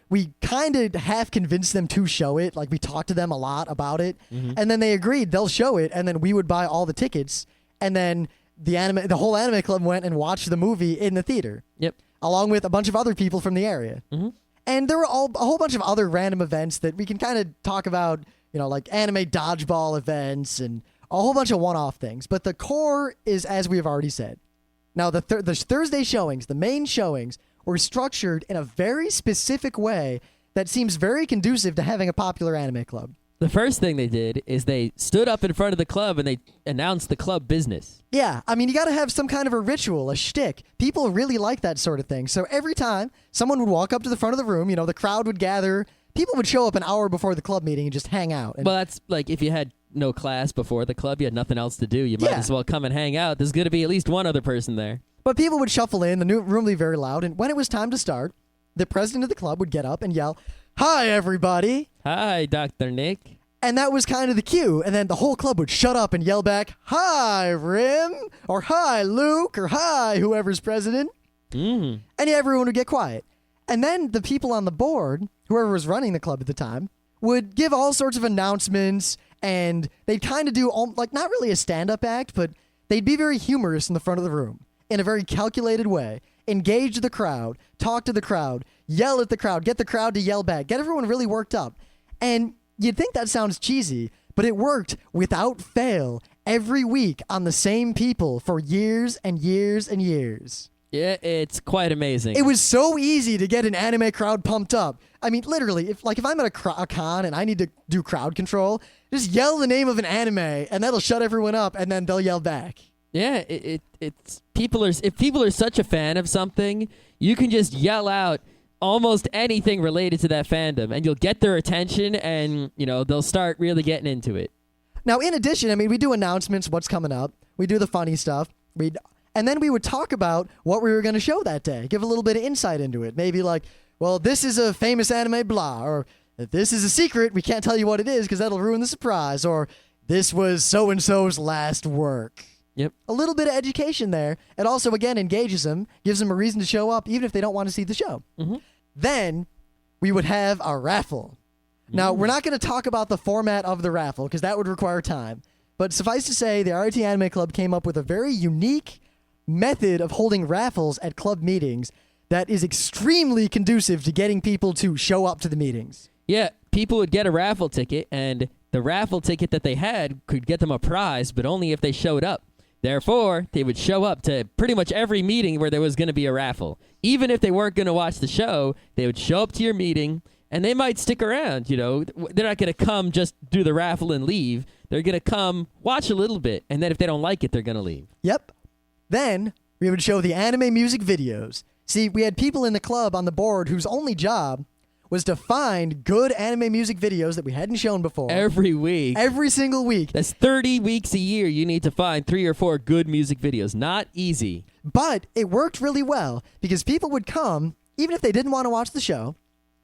half convinced them to show it. Like, we talked to them a lot about it, and then they agreed they'll show it, and then we would buy all the tickets, and then the whole anime club went and watched the movie in the theater. Yep. Along with a bunch of other people from the area. Mm-hmm. And there were a whole bunch of other random events that we can kind of talk about, like anime dodgeball events and a whole bunch of one-off things. But the core is, as we have already said. Now, the Thursday showings, the main showings, were structured in a very specific way that seems very conducive to having a popular anime club. The first thing they did is they stood up in front of the club and they announced the club business. Yeah, you got to have some kind of a ritual, a shtick. People really like that sort of thing. So every time someone would walk up to the front of the room, the crowd would gather. People would show up an hour before the club meeting and just hang out. Well, that's like if you had no class before the club, you had nothing else to do. You might as well come and hang out. There's going to be at least one other person there. But people would shuffle in, the new room would be very loud, and when it was time to start, the president of the club would get up and yell, "Hi, everybody!" Hi, Dr. Nick. And that was kind of the cue, and then the whole club would shut up and yell back, "Hi, Rim!" or "Hi, Luke!" or "Hi, whoever's president." Mm-hmm. And everyone would get quiet. And then the people on the board, whoever was running the club at the time, would give all sorts of announcements, and they'd kind of do, not really a stand-up act, but they'd be very humorous in the front of the room, in a very calculated way. Engage the crowd, talk to the crowd, yell at the crowd, get the crowd to yell back, get everyone really worked up. And you'd think that sounds cheesy, but it worked without fail every week on the same people for years and years and years. Yeah, it's quite amazing. It was so easy to get an anime crowd pumped up. I mean, literally, if I'm at a con and I need to do crowd control, just yell the name of an anime and that'll shut everyone up, and then they'll yell back. Yeah, it's people are if people are such a fan of something, you can just yell out almost anything related to that fandom, and you'll get their attention, and they'll start really getting into it. Now, in addition, we do announcements, what's coming up. We do the funny stuff. And then we would talk about what we were going to show that day, give a little bit of insight into it. Maybe like, well, this is a famous anime blah, or this is a secret, we can't tell you what it is because that'll ruin the surprise, or this was so-and-so's last work. Yep. A little bit of education there. It also, again, engages them, gives them a reason to show up, even if they don't want to see the show. Mm-hmm. Then we would have a raffle. Now, we're not going to talk about the format of the raffle because that would require time. But suffice to say, the RIT Anime Club came up with a very unique method of holding raffles at club meetings that is extremely conducive to getting people to show up to the meetings. Yeah, people would get a raffle ticket, and the raffle ticket that they had could get them a prize, but only if they showed up. Therefore, they would show up to pretty much every meeting where there was going to be a raffle. Even if they weren't going to watch the show, they would show up to your meeting, and they might stick around. They're not going to come just do the raffle and leave. They're going to come, watch a little bit, and then if they don't like it, they're going to leave. Yep. Then we would show the anime music videos. See, we had people in the club on the board whose only job was to find good anime music videos that we hadn't shown before. Every week. Every single week. That's 30 weeks a year you need to find 3 or 4 good music videos. Not easy. But it worked really well because people would come, even if they didn't want to watch the show,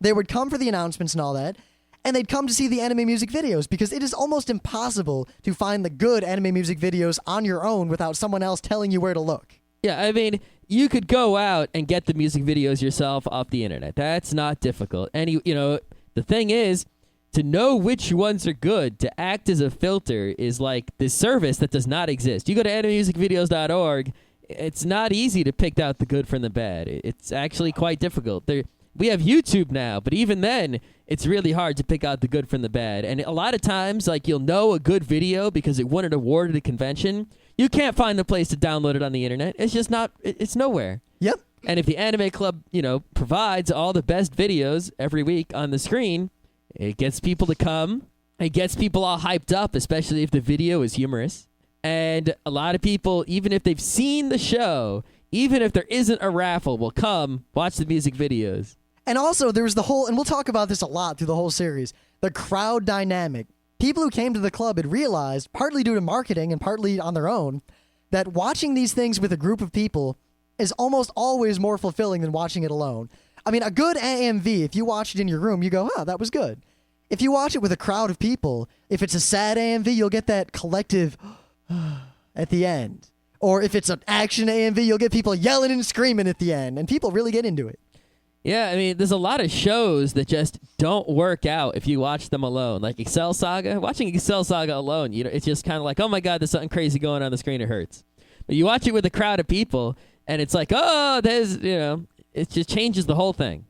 they would come for the announcements and all that, and they'd come to see the anime music videos because it is almost impossible to find the good anime music videos on your own without someone else telling you where to look. Yeah, I mean, you could go out and get the music videos yourself off the internet. That's not difficult. And, the thing is, to know which ones are good, to act as a filter is like this service that does not exist. You go to animemusicvideos.org, it's not easy to pick out the good from the bad. It's actually quite difficult. We have YouTube now, but even then, it's really hard to pick out the good from the bad. And a lot of times, like, you'll know a good video because it won an award at a convention. You can't find the place to download it on the internet. It's just not, it's nowhere. Yep. And if the Anime Club, provides all the best videos every week on the screen, it gets people to come. It gets people all hyped up, especially if the video is humorous. And a lot of people, even if they've seen the show, even if there isn't a raffle, will come watch the music videos. And also, there was the whole, and we'll talk about this a lot through the whole series, the crowd dynamic. People who came to the club had realized, partly due to marketing and partly on their own, that watching these things with a group of people is almost always more fulfilling than watching it alone. I mean, a good AMV, if you watch it in your room, you go, that was good. If you watch it with a crowd of people, if it's a sad AMV, you'll get that collective at the end. Or if it's an action AMV, you'll get people yelling and screaming at the end, and people really get into it. Yeah, I mean, there's a lot of shows that just don't work out if you watch them alone. Like Excel Saga. Watching Excel Saga alone, it's just kind of like, oh my God, there's something crazy going on the screen, it hurts. But you watch it with a crowd of people, and it's like, oh, it just changes the whole thing.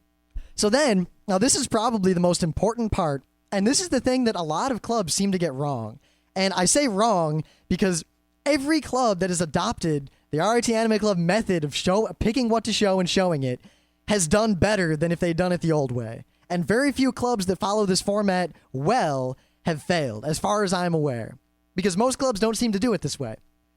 So then, now this is probably the most important part, and this is the thing that a lot of clubs seem to get wrong. And I say wrong because every club that has adopted the RIT Anime Club method of picking what to show and showing it has done better than if they'd done it the old way. And very few clubs that follow this format well have failed, as far as I'm aware. Because most clubs don't seem to do it this way.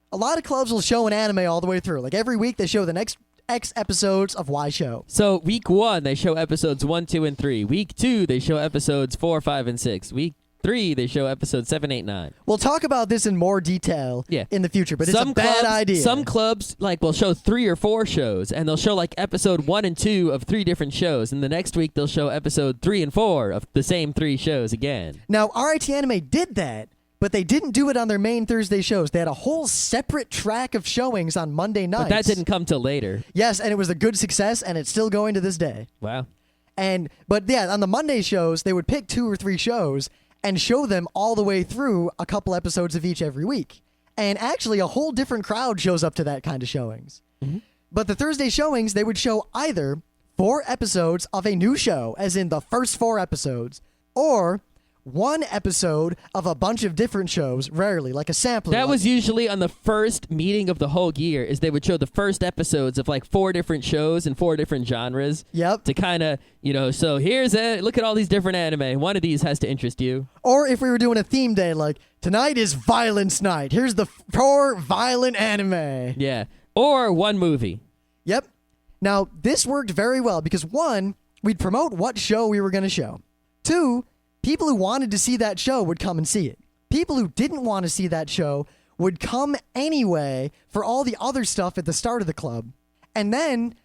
A lot of clubs will show an anime all the way through. Like every week they show the next X episodes of Y show. So week 1, they show episodes 1, 2, and 3. Week 2, they show episodes 4, 5, and 6. Week 3, they show episodes 7, 8, 9. We'll talk about this in more detail in the future, but it's a bad idea. Some clubs will show 3 or 4 shows, and they'll show episode 1 and 2 of 3 different shows, and the next week they'll show episode 3 and 4 of the same 3 shows again. Now, RIT Anime did that, but they didn't do it on their main Thursday shows. They had a whole separate track of showings on Monday nights. But that didn't come till later. Yes, and it was a good success, and it's still going to this day. Wow. But on the Monday shows, they would pick 2 or 3 shows and show them all the way through a couple episodes of each every week. And actually, a whole different crowd shows up to that kind of showings. Mm-hmm. But the Thursday showings, they would show either 4 episodes of a new show, as in the first 4 episodes, or 1 episode of a bunch of different shows, rarely, like a sampler. That was usually on the first meeting of the whole year, is they would show the first episodes of 4 different shows and 4 different genres. Yep. To kind of, so look at all these different anime. One of these has to interest you. Or if we were doing a theme day, like, tonight is violence night. Here's the 4 violent anime. Yeah. Or 1 movie. Yep. Now, this worked very well because 1, we'd promote what show we were going to show. 2, people who wanted to see that show would come and see it. People who didn't want to see that show would come anyway for all the other stuff at the start of the club. And then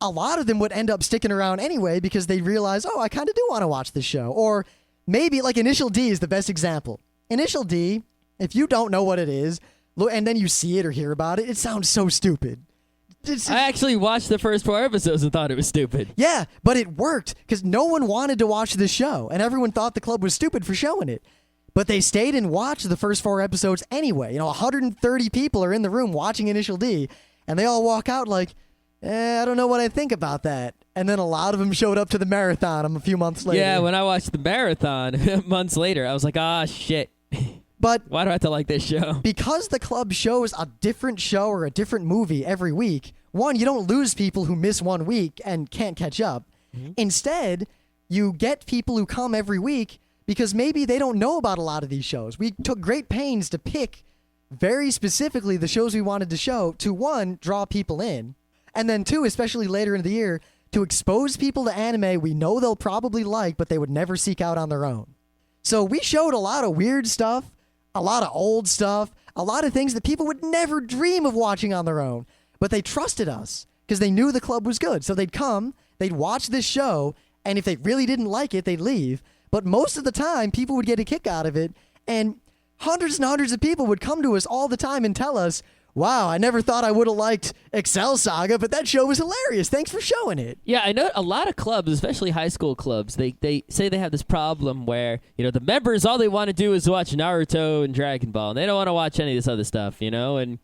a lot of them would end up sticking around anyway because they realize, I kind of do want to watch this show. Or maybe Initial D is the best example. Initial D, if you don't know what it is, and then you see it or hear about it, it sounds so stupid. I actually watched the first 4 episodes and thought it was stupid. Yeah, but it worked because no one wanted to watch the show, and everyone thought the club was stupid for showing it. But they stayed and watched the first 4 episodes anyway. 130 people are in the room watching Initial D, and they all walk out like, I don't know what I think about that. And then a lot of them showed up to the marathon a few months later. Yeah, when I watched the marathon months later, I was like, shit. But why do I have to like this show? Because the club shows a different show or a different movie every week, 1, you don't lose people who miss 1 week and can't catch up. Mm-hmm. Instead, you get people who come every week because maybe they don't know about a lot of these shows. We took great pains to pick very specifically the shows we wanted to show to, one, draw people in, and then two, especially later in the year, to expose people to anime we know they'll probably like, but they would never seek out on their own. So we showed a lot of weird stuff, a lot of old stuff, a lot of things that people would never dream of watching on their own, but they trusted us because they knew the club was good. So they'd come, they'd watch this show, and if they really didn't like it, they'd leave. But most of the time, people would get a kick out of it, and hundreds of people would come to us all the time and tell us, wow, I never thought I would have liked Excel Saga, but that show was hilarious. Thanks for showing it. Yeah, I know a lot of clubs, especially high school clubs, they say they have this problem where, the members, all they want to do is watch Naruto and Dragon Ball, and they don't want to watch any of this other stuff, and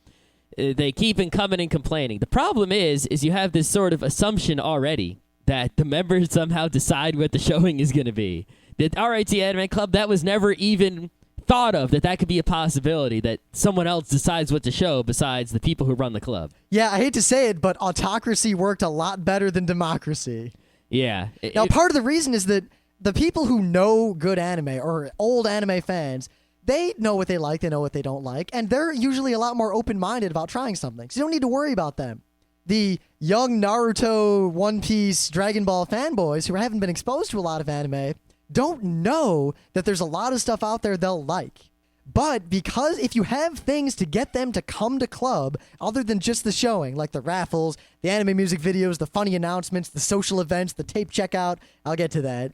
they keep coming and complaining. The problem is you have this sort of assumption already that the members somehow decide what the showing is going to be. The RIT Anime Club, that was never even thought of, that could be a possibility, that someone else decides what to show besides the people who run the club. Yeah, I hate to say it, but autocracy worked a lot better than democracy. Yeah. Now, part of the reason is that the people who know good anime or old anime fans, they know what they like, they know what they don't like, and they're usually a lot more open-minded about trying something, so you don't need to worry about them. The young Naruto, One Piece, Dragon Ball fanboys who haven't been exposed to a lot of anime don't know that there's a lot of stuff out there they'll like. But because if you have things to get them to come to club other than just the showing, like the raffles, the anime music videos, the funny announcements, the social events, the tape checkout, I'll get to that,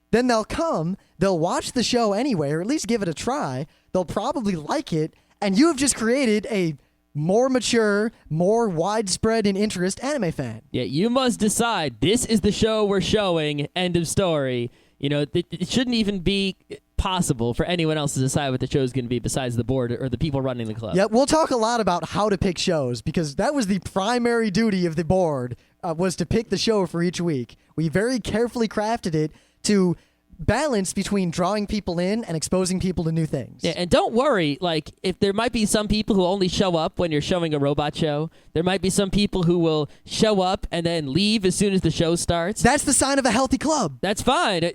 then they'll come, they'll watch the show anyway, or at least give it a try, they'll probably like it, and you have just created a more mature, more widespread in interest anime fan. Yeah, you must decide, this is the show we're showing, end of story. It shouldn't even be possible for anyone else to decide what the show is going to be besides the board or the people running the club. Yeah, we'll talk a lot about how to pick shows because that was the primary duty of the board, was to pick the show for each week. We very carefully crafted it to balance between drawing people in and exposing people to new things. Yeah, and don't worry, if there might be some people who only show up when you're showing a robot show, there might be some people who will show up and then leave as soon as the show starts. That's the sign of a healthy club. That's fine.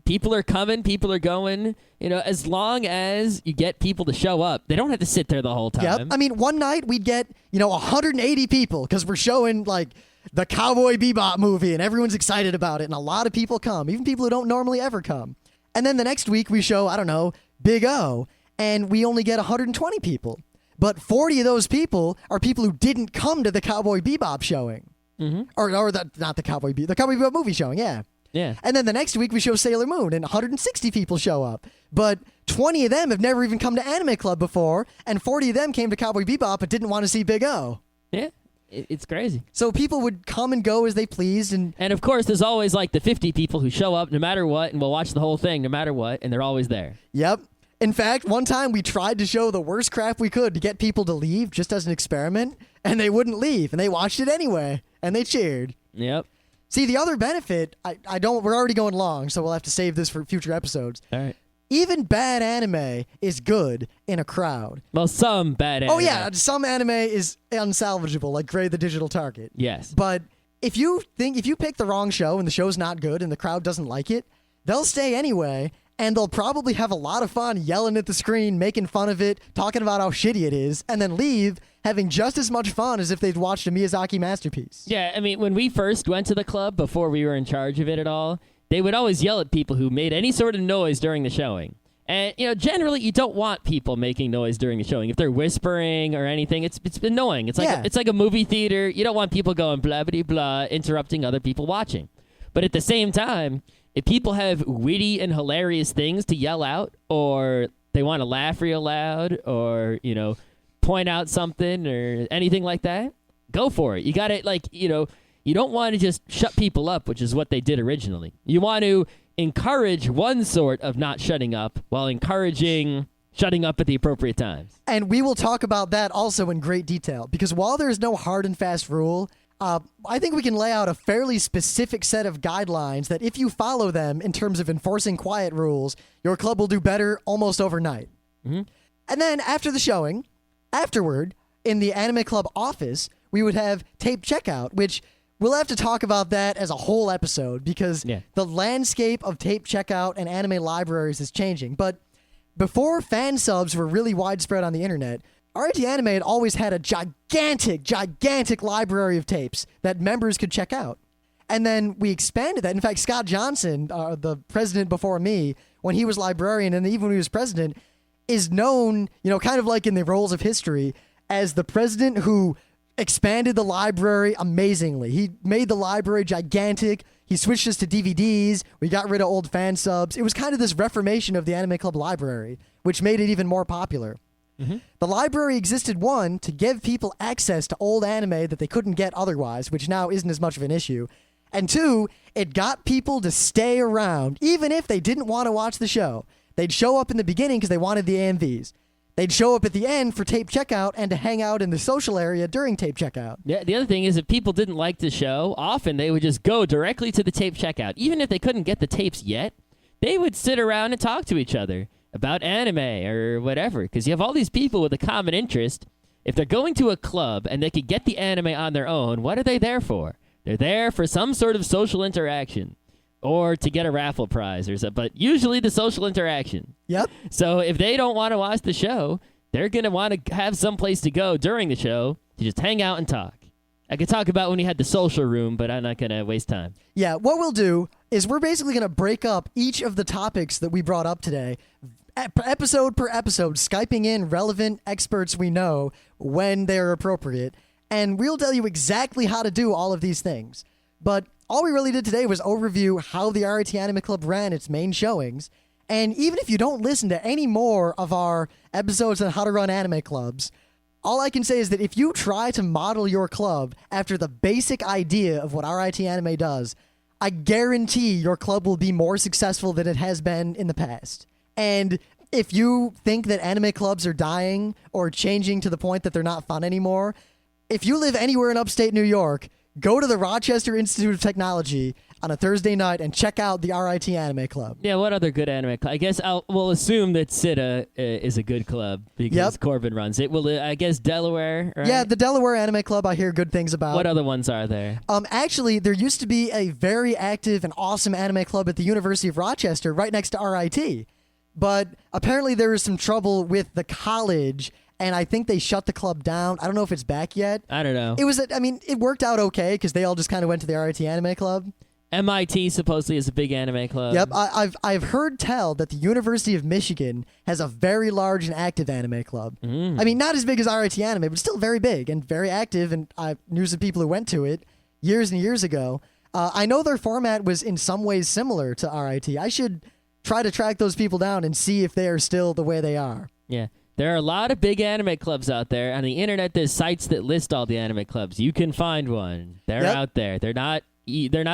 People are coming, people are going. As long as you get people to show up, they don't have to sit there the whole time. Yep. I mean, one night we'd get, 180 people because we're showing, the Cowboy Bebop movie, and everyone's excited about it, and a lot of people come, even people who don't normally ever come. And then the next week we show, I don't know, Big O, and we only get 120 people. But 40 of those people are people who didn't come to the Cowboy Bebop showing. Mm-hmm. Not the Cowboy Bebop movie showing, yeah. Yeah. And then the next week we show Sailor Moon, and 160 people show up. But 20 of them have never even come to Anime Club before, and 40 of them came to Cowboy Bebop but didn't want to see Big O. Yeah. It's crazy. So people would come and go as they pleased. And of course, there's always the 50 people who show up no matter what and will watch the whole thing no matter what, and they're always there. Yep. In fact, one time we tried to show the worst crap we could to get people to leave just as an experiment, and they wouldn't leave, and they watched it anyway, and they cheered. Yep. See, the other benefit, we're already going long, so we'll have to save this for future episodes. All right. Even bad anime is good in a crowd. Well, some bad anime. Oh, yeah. Some anime is unsalvageable, like Gray the Digital Target. Yes. But if you pick the wrong show and the show's not good and the crowd doesn't like it, they'll stay anyway, and they'll probably have a lot of fun yelling at the screen, making fun of it, talking about how shitty it is, and then leave having just as much fun as if they'd watched a Miyazaki masterpiece. Yeah, I mean, when we first went to the club, before we were in charge of it at all, they would always yell at people who made any sort of noise during the showing. And, generally you don't want people making noise during the showing. If they're whispering or anything, it's annoying. It's like a movie theater. You don't want people going blah, blah, blah, interrupting other people watching. But at the same time, if people have witty and hilarious things to yell out, or they want to laugh real loud, or, point out something or anything like that, go for it. You got to, you don't want to just shut people up, which is what they did originally. You want to encourage one sort of not shutting up while encouraging shutting up at the appropriate times. And we will talk about that also in great detail, because while there is no hard and fast rule, I think we can lay out a fairly specific set of guidelines that if you follow them in terms of enforcing quiet rules, your club will do better almost overnight. Mm-hmm. And then after the showing, afterward, in the Anime Club office, we would have tape checkout, which we'll have to talk about that as a whole episode because Yeah. the landscape of tape checkout and anime libraries is changing. But before fan subs were really widespread on the internet, RIT Anime had always had a gigantic library of tapes that members could check out. And then we expanded that. In fact, Scott Johnson, the president before me, when he was librarian and even when he was president, is known, kind of like in the roles of history, as the president who expanded the library amazingly. He made the library gigantic. He switched us to DVDs. We got rid of old fan subs. It was kind of this reformation of the Anime Club library, which made it even more popular. Mm-hmm. The library existed, one, to give people access to old anime that they couldn't get otherwise, which now isn't as much of an issue. And two, it got people to stay around, even if they didn't want to watch the show. They'd show up in the beginning because they wanted the AMVs. They'd show up at the end for tape checkout and to hang out in the social area during tape checkout. Yeah, the other thing is if people didn't like the show, often they would just go directly to the tape checkout. Even if they couldn't get the tapes yet, they would sit around and talk to each other about anime or whatever, because you have all these people with a common interest. If they're going to a club and they could get the anime on their own, what are they there for? They're there for some sort of social interaction or to get a raffle prize or something, but usually the social interaction. Yep. So if they don't want to watch the show, they're going to want to have some place to go during the show to just hang out and talk. I could talk about when we had the social room, but I'm not going to waste time. Yeah, what we'll do is we're basically going to break up each of the topics that we brought up today, episode per episode, Skyping in relevant experts we know when they're appropriate, and we'll tell you exactly how to do all of these things. But all we really did today was overview how the RIT Anime Club ran its main showings, and even if you don't listen to any more of our episodes on how to run anime clubs, all I can say is that if you try to model your club after the basic idea of what RIT Anime does, I guarantee your club will be more successful than it has been in the past. And if you think that anime clubs are dying or changing to the point that they're not fun anymore, if you live anywhere in upstate New York, go to the Rochester Institute of Technology on a Thursday night and check out the RIT Anime Club. Yeah, what other good anime club? I guess we'll assume that CITA is a good club because Corbin runs it. Well, I guess Delaware, right? Yeah, the Delaware Anime Club I hear good things about. What other ones are there? Actually, there used to be a very active and awesome anime club at the University of Rochester right next to RIT. But apparently there was some trouble with the college, and I think they shut the club down. I don't know if it's back yet. I don't know. It worked out okay because they all just kind of went to the RIT Anime Club. MIT supposedly is a big anime club. Yep, I've heard tell that the University of Michigan has a very large and active anime club. Mm. I mean, not as big as RIT Anime, but still very big and very active, and I knew some people who went to it years and years ago. I know their format was in some ways similar to RIT. I should try to track those people down and see if they are still the way they are. Yeah. There are a lot of big anime clubs out there. On the internet, there's sites that list all the anime clubs. You can find one. They're out there. They're not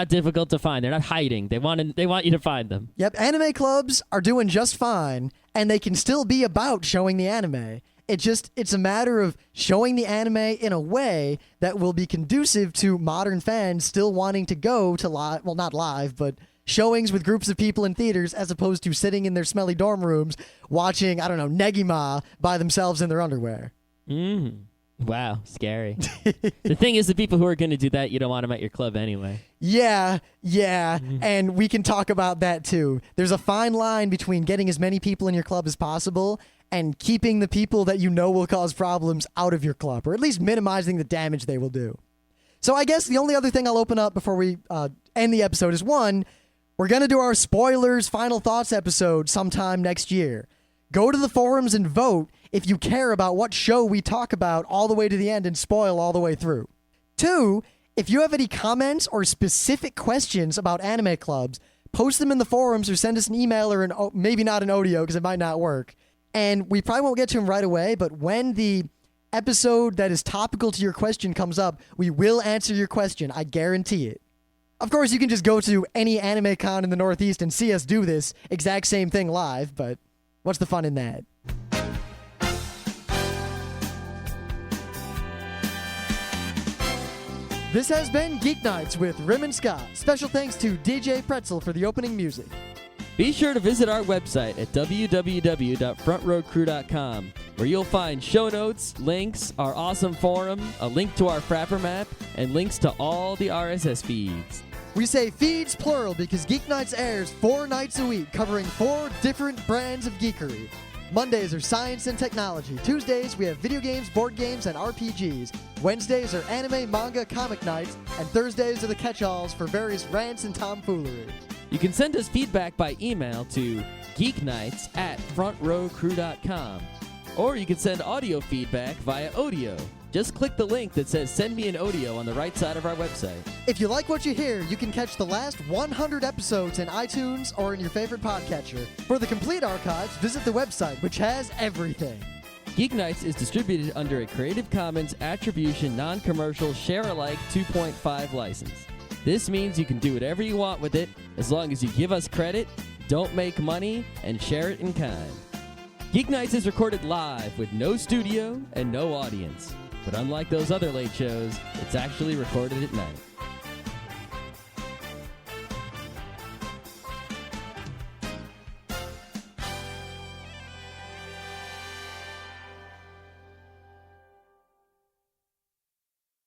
difficult to find. They're not hiding. They want you to find them. Yep, anime clubs are doing just fine, and they can still be about showing the anime. It's a matter of showing the anime in a way that will be conducive to modern fans still wanting to go to live, well, not live, but showings with groups of people in theaters as opposed to sitting in their smelly dorm rooms watching, I don't know, Negima by themselves in their underwear. Wow, scary. The thing is, the people who are going to do that, you don't want them at your club anyway. Yeah, and we can talk about that too. There's a fine line between getting as many people in your club as possible and keeping the people that you know will cause problems out of your club, or at least minimizing the damage they will do. So I guess the only other thing I'll open up before we end the episode is one, we're going to do our spoilers, final thoughts episode sometime next year. Go to the forums and vote if you care about what show we talk about all the way to the end and spoil all the way through. Two, if you have any comments or specific questions about anime clubs, post them in the forums or send us an email or maybe not an audio because it might not work. And we probably won't get to them right away, but when the episode that is topical to your question comes up, we will answer your question. I guarantee it. Of course, you can just go to any anime con in the Northeast and see us do this exact same thing live, but what's the fun in that? This has been Geeknights with Rim and Scott. Special thanks to DJ Pretzel for the opening music. Be sure to visit our website at www.frontrowcrew.com. where you'll find show notes, links, our awesome forum, a link to our Frapper map, and links to all the RSS feeds. We say feeds plural because Geeknights airs 4 nights a week, covering 4 different brands of geekery. Mondays are science and technology. Tuesdays, we have video games, board games, and RPGs. Wednesdays are anime, manga, comic nights. And Thursdays are the catch-alls for various rants and tomfoolery. You can send us feedback by email to geeknights@frontrowcrew.com. Or you can send audio feedback via audio. Just click the link that says Send Me an Audio on the right side of our website. If you like what you hear, you can catch the last 100 episodes in iTunes or in your favorite podcatcher. For the complete archives, visit the website, which has everything. Geeknights is distributed under a Creative Commons Attribution Non-Commercial Share-alike 2.5 license. This means you can do whatever you want with it as long as you give us credit, don't make money, and share it in kind. Geeknights is recorded live with no studio and no audience. But unlike those other late shows, it's actually recorded at night.